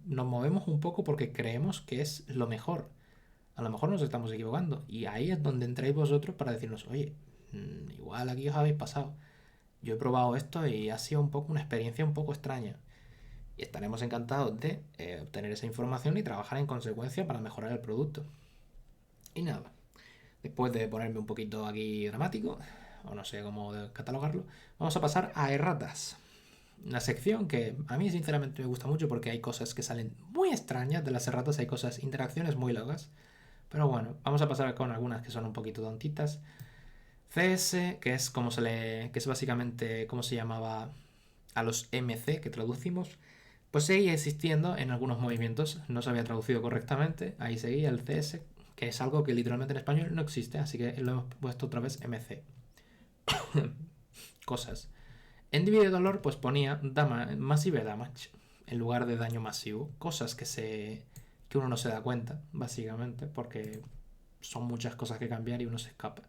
Nos movemos un poco porque creemos que es lo mejor. A lo mejor nos estamos equivocando. Y ahí es donde entráis vosotros para decirnos, oye, igual aquí os habéis pasado. Yo he probado esto y ha sido un poco una experiencia un poco extraña. Y estaremos encantados de obtener esa información y trabajar en consecuencia para mejorar el producto. Y nada, después de ponerme un poquito aquí dramático, o no sé cómo catalogarlo, vamos a pasar a erratas. Una sección que a mí sinceramente me gusta mucho porque hay cosas que salen muy extrañas de las erratas, hay cosas, interacciones muy locas. Pero bueno, vamos a pasar con algunas que son un poquito tontitas. CS, que es como que es básicamente como se llamaba a los MC que traducimos, pues seguía existiendo en algunos movimientos, no se había traducido correctamente, ahí seguía el CS, que es algo que literalmente en español no existe, así que lo hemos puesto otra vez MC. Cosas. En Divide Dolor pues ponía Massive Damage en lugar de daño masivo, cosas que uno no se da cuenta, básicamente, porque son muchas cosas que cambiar y uno se escapa.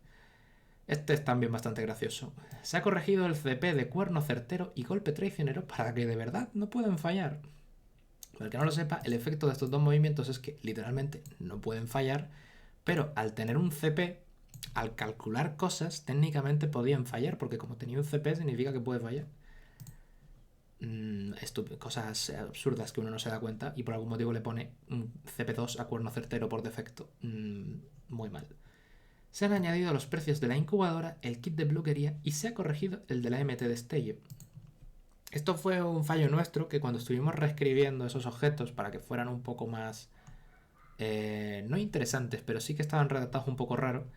Este es también bastante gracioso. Se ha corregido el CP de cuerno certero y golpe traicionero para que de verdad no puedan fallar. Para el que no lo sepa, el efecto de estos dos movimientos es que literalmente no pueden fallar, pero al tener un CP, al calcular cosas, técnicamente podían fallar, porque como tenía un CP significa que puede fallar. Cosas absurdas que uno no se da cuenta y por algún motivo le pone CP2 a cuerno certero por defecto. Muy mal. Se han añadido a los precios de la incubadora, el kit de bluquería y se ha corregido el de la MT destello. Esto fue un fallo nuestro que cuando estuvimos reescribiendo esos objetos para que fueran un poco más... no interesantes, pero sí que estaban redactados un poco raro,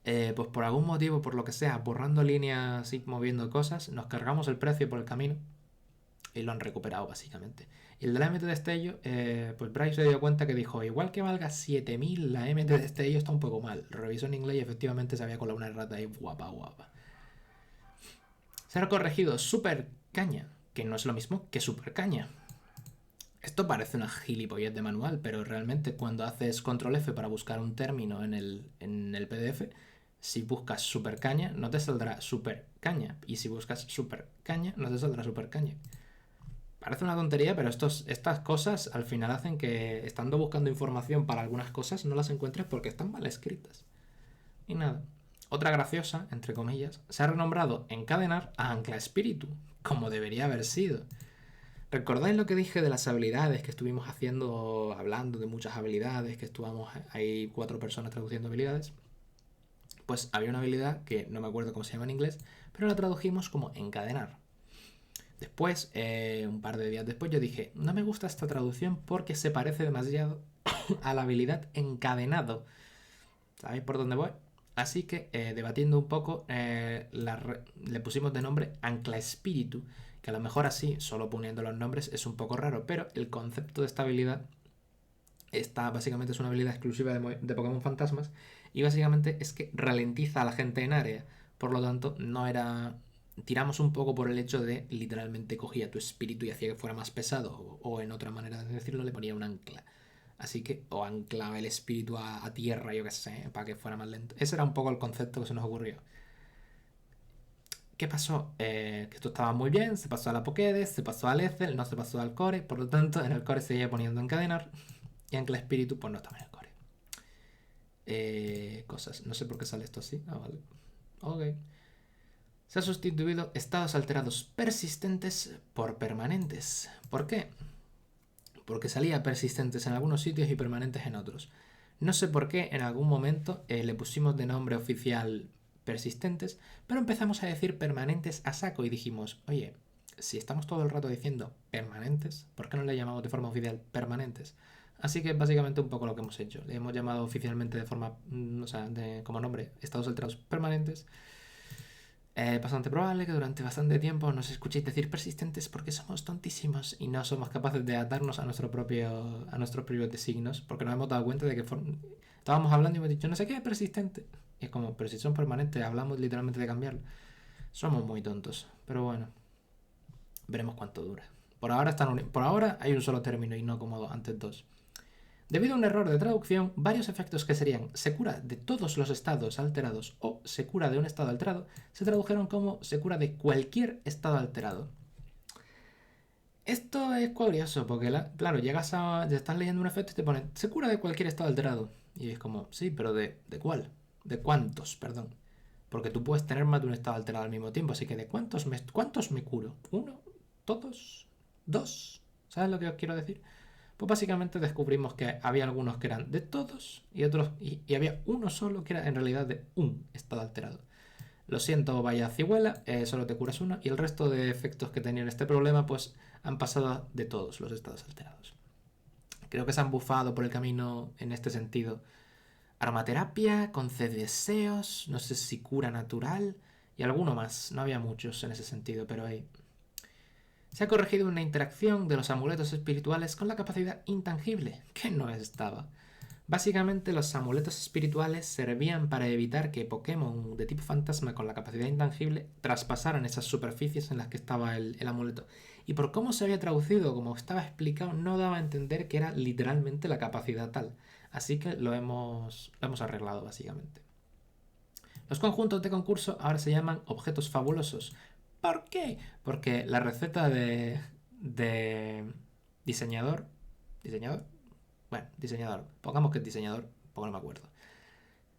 pues por algún motivo, por lo que sea, borrando líneas y moviendo cosas, nos cargamos el precio por el camino y lo han recuperado básicamente. Y el de la MT destello, pues Bryce se dio cuenta que dijo, igual que valga 7000 la MT destello está un poco mal. Revisó en inglés y efectivamente se había colado una errata ahí guapa. Se ha corregido Super Caña, que no es lo mismo que Super Caña. Esto parece una gilipollez de manual, pero realmente cuando haces control F para buscar un término en el PDF, si buscas super caña, no te saldrá super caña. Y si buscas super caña, no te saldrá super caña. Parece una tontería, pero estas cosas al final hacen que, estando buscando información para algunas cosas, no las encuentres porque están mal escritas. Y nada. Otra graciosa, entre comillas, se ha renombrado encadenar a ancla espíritu, como debería haber sido. ¿Recordáis lo que dije de las habilidades que estuvimos haciendo, hablando de muchas habilidades, que estuvimos ahí 4 personas traduciendo habilidades? Pues había una habilidad que no me acuerdo cómo se llama en inglés, pero la tradujimos como encadenar. Después, un par de días después, yo dije, no me gusta esta traducción porque se parece demasiado a la habilidad encadenado. ¿Sabéis por dónde voy? Así que, debatiendo un poco, le pusimos de nombre Ancla Espíritu, que a lo mejor así, solo poniendo los nombres, es un poco raro, pero el concepto de esta habilidad básicamente es una habilidad exclusiva de Pokémon Fantasmas y básicamente es que ralentiza a la gente en área. Por lo tanto, no era... Tiramos un poco por el hecho de literalmente cogía tu espíritu y hacía que fuera más pesado, o en otra manera de decirlo, le ponía un ancla. Así que, o anclaba el espíritu a tierra, yo qué sé, para que fuera más lento. Ese era un poco el concepto que se nos ocurrió. ¿Qué pasó? Que esto estaba muy bien, se pasó a la Pokédex, se pasó al Excel, no se pasó al Core, por lo tanto, en el Core seguía poniendo encadenar y ancla espíritu, pues no estaba en el Core. Cosas, no sé por qué sale esto así. Ah, vale. Ok. Se ha sustituido estados alterados persistentes por permanentes. ¿Por qué? Porque salía persistentes en algunos sitios y permanentes en otros. No sé por qué en algún momento le pusimos de nombre oficial persistentes, pero empezamos a decir permanentes a saco y dijimos, oye, si estamos todo el rato diciendo permanentes, ¿por qué no le llamamos de forma oficial permanentes? Así que básicamente un poco lo que hemos hecho. Le hemos llamado oficialmente de forma, o sea, como nombre, estados alterados permanentes. Bastante probable que durante bastante tiempo nos escuchéis decir persistentes porque somos tontísimos y no somos capaces de atarnos a nuestros propios designios, porque nos hemos dado cuenta de que estábamos hablando y hemos dicho no sé qué es persistente. Y es como, pero si son permanentes, hablamos literalmente de cambiarlo. Somos muy tontos, pero bueno, veremos cuánto dura. Por ahora hay un solo término y no como antes dos. Debido a un error de traducción, varios efectos que serían se cura de todos los estados alterados o se cura de un estado alterado se tradujeron como se cura de cualquier estado alterado. Esto es curioso porque, claro, ya estás leyendo un efecto y te ponen se cura de cualquier estado alterado. Y es como, sí, pero ¿de cuál? ¿De cuántos? Perdón. Porque tú puedes tener más de un estado alterado al mismo tiempo, así que ¿de cuántos me curo? ¿Uno? ¿Todos? ¿Dos? ¿Sabes lo que os quiero decir? Pues básicamente descubrimos que había algunos que eran de todos y otros y había uno solo que era en realidad de un estado alterado. Lo siento, vaya cigüela, solo te curas uno y el resto de efectos que tenían este problema pues han pasado de todos los estados alterados. Creo que se han bufado por el camino en este sentido. Aromaterapia, concede deseos, no sé si cura natural y alguno más. No había muchos en ese sentido, pero hay. Se ha corregido una interacción de los amuletos espirituales con la capacidad intangible, que no estaba. Básicamente los amuletos espirituales servían para evitar que Pokémon de tipo fantasma con la capacidad intangible traspasaran esas superficies en las que estaba el amuleto. Y por cómo se había traducido, como estaba explicado, no daba a entender que era literalmente la capacidad tal. Así que lo hemos arreglado básicamente. Los conjuntos de concurso ahora se llaman objetos fabulosos. ¿Por qué? Porque la receta de diseñador... ¿Diseñador? Bueno, diseñador. Pongamos que es diseñador, porque no me acuerdo.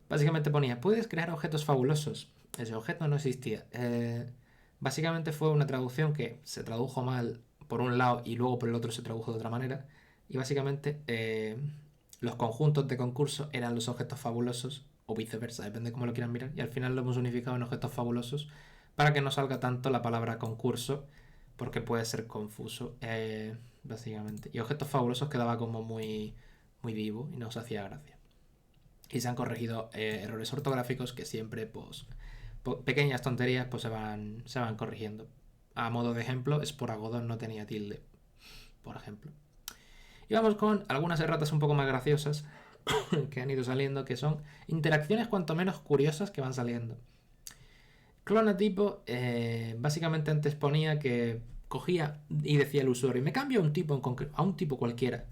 Básicamente ponía, puedes crear objetos fabulosos. Ese objeto no existía. Básicamente fue una traducción que se tradujo mal por un lado y luego por el otro se tradujo de otra manera. Y básicamente los conjuntos de concurso eran los objetos fabulosos o viceversa, depende de cómo lo quieran mirar. Y al final lo hemos unificado en objetos fabulosos para que no salga tanto la palabra concurso porque puede ser confuso, básicamente. Y objetos fabulosos quedaba como muy, muy vivo y no os hacía gracia. Y se han corregido errores ortográficos que siempre, pues, pequeñas tonterías, pues se van corrigiendo. A modo de ejemplo, Esporagodon no tenía tilde, por ejemplo. Y vamos con algunas erratas un poco más graciosas que han ido saliendo, que son interacciones cuanto menos curiosas que van saliendo. Clonatipo, básicamente antes ponía que cogía y decía el usuario, me cambio a un tipo a un tipo cualquiera.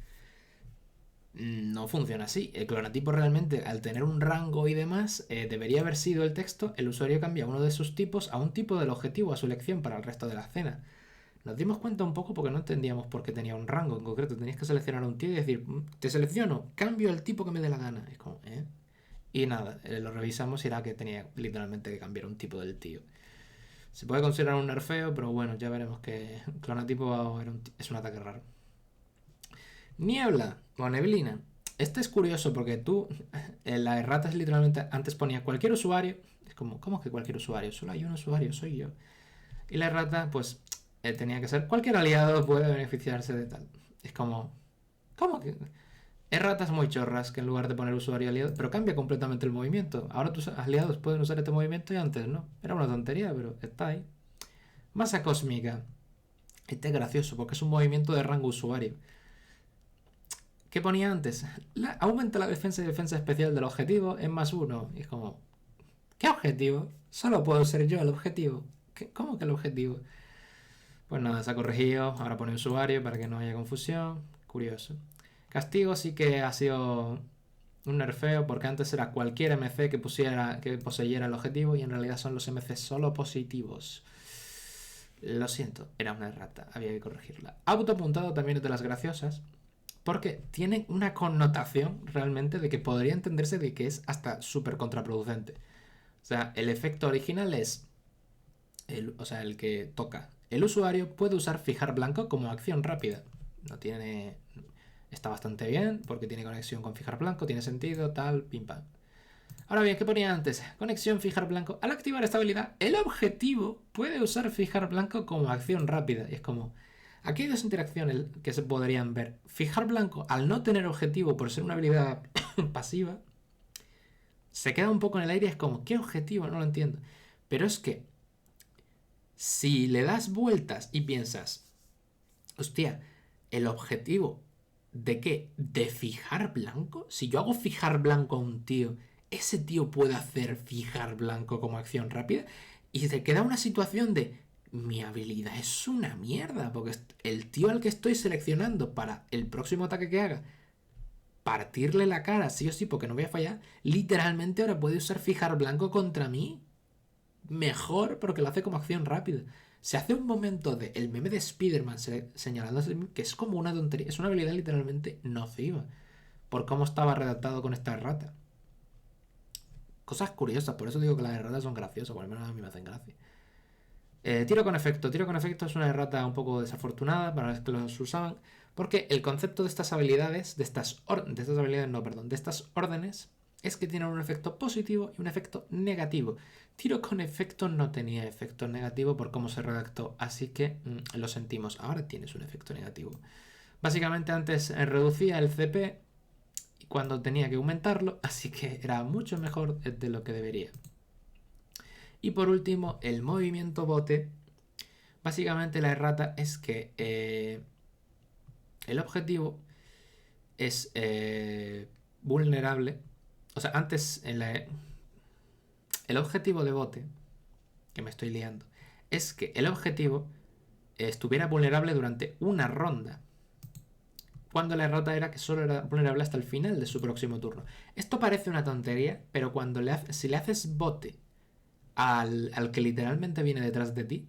No funciona así. El clonatipo realmente, al tener un rango y demás, debería haber sido el texto, el usuario cambia uno de sus tipos a un tipo del objetivo a su elección para el resto de la escena. Nos dimos cuenta un poco porque no entendíamos por qué tenía un rango en concreto. Tenías que seleccionar a un tío y decir, te selecciono, cambio el tipo que me dé la gana. Es como, ¿eh? Y nada, lo revisamos y era que tenía literalmente que cambiar un tipo del tío. Se puede considerar un nerfeo, pero bueno, ya veremos que clonatipo es un ataque raro. Niebla o neblina. Este es curioso porque tú, en la errata es literalmente, antes ponía cualquier usuario. Es como, ¿cómo que cualquier usuario? Solo hay un usuario, soy yo. Y la errata, pues, tenía que ser cualquier aliado puede beneficiarse de tal. Es como, ¿cómo que? Erratas muy chorras que en lugar de poner usuario aliado, pero cambia completamente el movimiento. Ahora tus aliados pueden usar este movimiento y antes no. Era una tontería, pero está ahí. Masa cósmica. Este es gracioso porque es un movimiento de rango usuario. ¿Qué ponía antes? Aumenta la defensa y defensa especial del objetivo en +1. Y es como, ¿qué objetivo? Solo puedo ser yo el objetivo. ¿Cómo que el objetivo? Pues nada, se ha corregido. Ahora pone usuario para que no haya confusión. Curioso. Castigo sí que ha sido un nerfeo porque antes era cualquier MC que poseyera el objetivo y en realidad son los MC solo positivos. Lo siento, era una errata, había que corregirla. Autopuntado también es de las graciosas porque tiene una connotación realmente de que podría entenderse de que es hasta súper contraproducente. O sea, el efecto original es, el que toca. El usuario puede usar fijar blanco como acción rápida. No tiene... Está bastante bien porque tiene conexión con fijar blanco, tiene sentido, tal, pim pam. Ahora bien, ¿qué ponía antes? Conexión fijar blanco. Al activar esta habilidad, el objetivo puede usar fijar blanco como acción rápida. Y es como... Aquí hay dos interacciones que se podrían ver. Fijar blanco, al no tener objetivo por ser una habilidad pasiva, se queda un poco en el aire. Es como, ¿qué objetivo? No lo entiendo. Pero es que, si le das vueltas y piensas, hostia, el objetivo ¿de qué? ¿De fijar blanco? Si yo hago fijar blanco a un tío, ese tío puede hacer fijar blanco como acción rápida. Y te queda una situación de mi habilidad es una mierda, porque el tío al que estoy seleccionando para el próximo ataque que haga, partirle la cara sí o sí porque no voy a fallar, literalmente ahora puede usar fijar blanco contra mí. Mejor porque lo hace como acción rápida. Se hace un momento de el meme de Spider-Man señalando que es como una tontería, es una habilidad literalmente nociva por cómo estaba redactado con esta errata. Cosas curiosas, por eso digo que las erratas son graciosas, por lo menos a mí me hacen gracia. Tiro con efecto. Tiro con efecto es una errata un poco desafortunada para los que los usaban, porque el concepto de estas habilidades, de estas órdenes, es que tienen un efecto positivo y un efecto negativo. Tiro con efecto no tenía efecto negativo por cómo se redactó, así que lo sentimos. Ahora tienes un efecto negativo. Básicamente antes reducía el CP cuando tenía que aumentarlo, así que era mucho mejor de lo que debería. Y por último, el movimiento bote. Básicamente la errata es que el objetivo es vulnerable. O sea, antes el objetivo de bote, que me estoy liando, es que el objetivo estuviera vulnerable durante una ronda, cuando la errata era que solo era vulnerable hasta el final de su próximo turno. Esto parece una tontería, pero si le haces bote al que literalmente viene detrás de ti,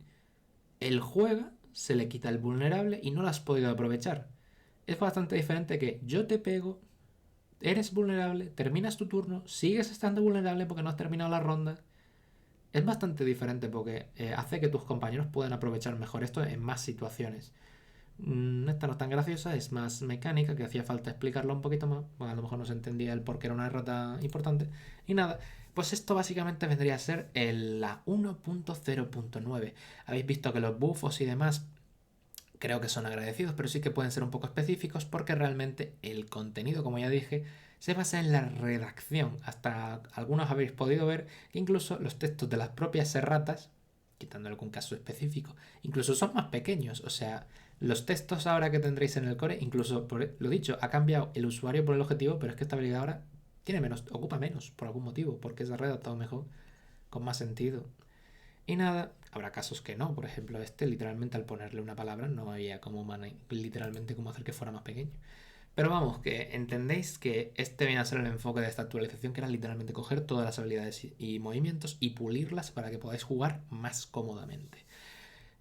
él juega, se le quita el vulnerable y no lo has podido aprovechar. Es bastante diferente que yo te pego, eres vulnerable, terminas tu turno, sigues estando vulnerable porque no has terminado la ronda. Es bastante diferente porque hace que tus compañeros puedan aprovechar mejor esto en más situaciones. Esta no es tan graciosa, es más mecánica, que hacía falta explicarlo un poquito más. Bueno, a lo mejor no se entendía el por qué era una derrota importante. Y nada, pues esto básicamente vendría a ser la 1.0.9. Habéis visto que los buffos y demás creo que son agradecidos, pero sí que pueden ser un poco específicos porque realmente el contenido, como ya dije, se basa en la redacción. Hasta algunos habéis podido ver que incluso los textos de las propias erratas, quitando algún caso específico, incluso son más pequeños. O sea, los textos ahora que tendréis en el core, incluso, por lo dicho, ha cambiado el usuario por el objetivo, pero es que esta habilidad ahora tiene menos, ocupa menos por algún motivo, porque es redactado mejor, con más sentido. Y nada, habrá casos que no. Por ejemplo, literalmente al ponerle una palabra no había como literalmente cómo hacer que fuera más pequeño. Pero vamos, que entendéis que este viene a ser el enfoque de esta actualización, que era literalmente coger todas las habilidades y movimientos y pulirlas para que podáis jugar más cómodamente.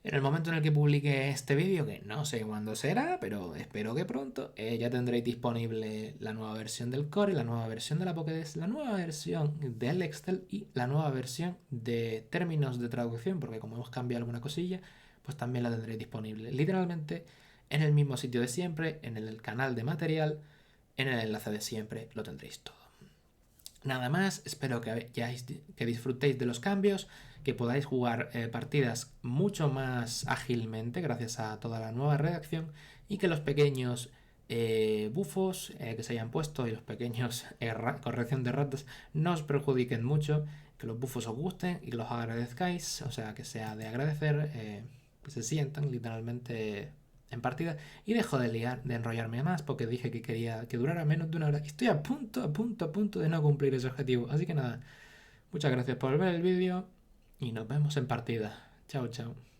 En el momento en el que publique este vídeo, que no sé cuándo será, pero espero que pronto, ya tendréis disponible la nueva versión del Core, la nueva versión de la Pokédex, la nueva versión del Excel y la nueva versión de términos de traducción, porque como hemos cambiado alguna cosilla, pues también la tendréis disponible. Literalmente en el mismo sitio de siempre, en el canal de material, en el enlace de siempre, lo tendréis todo. Nada más, espero que disfrutéis de los cambios, que podáis jugar partidas mucho más ágilmente gracias a toda la nueva redacción y que los pequeños bufos que se hayan puesto y los pequeños corrección de ratas no os perjudiquen mucho, que los bufos os gusten y que los agradezcáis, o sea, que sea de agradecer, que se sientan literalmente en partida y dejo de enrollarme más porque dije que quería que durara menos de una hora y estoy a punto de no cumplir ese objetivo. Así que nada, muchas gracias por ver el vídeo y nos vemos en partida. Chao, chao.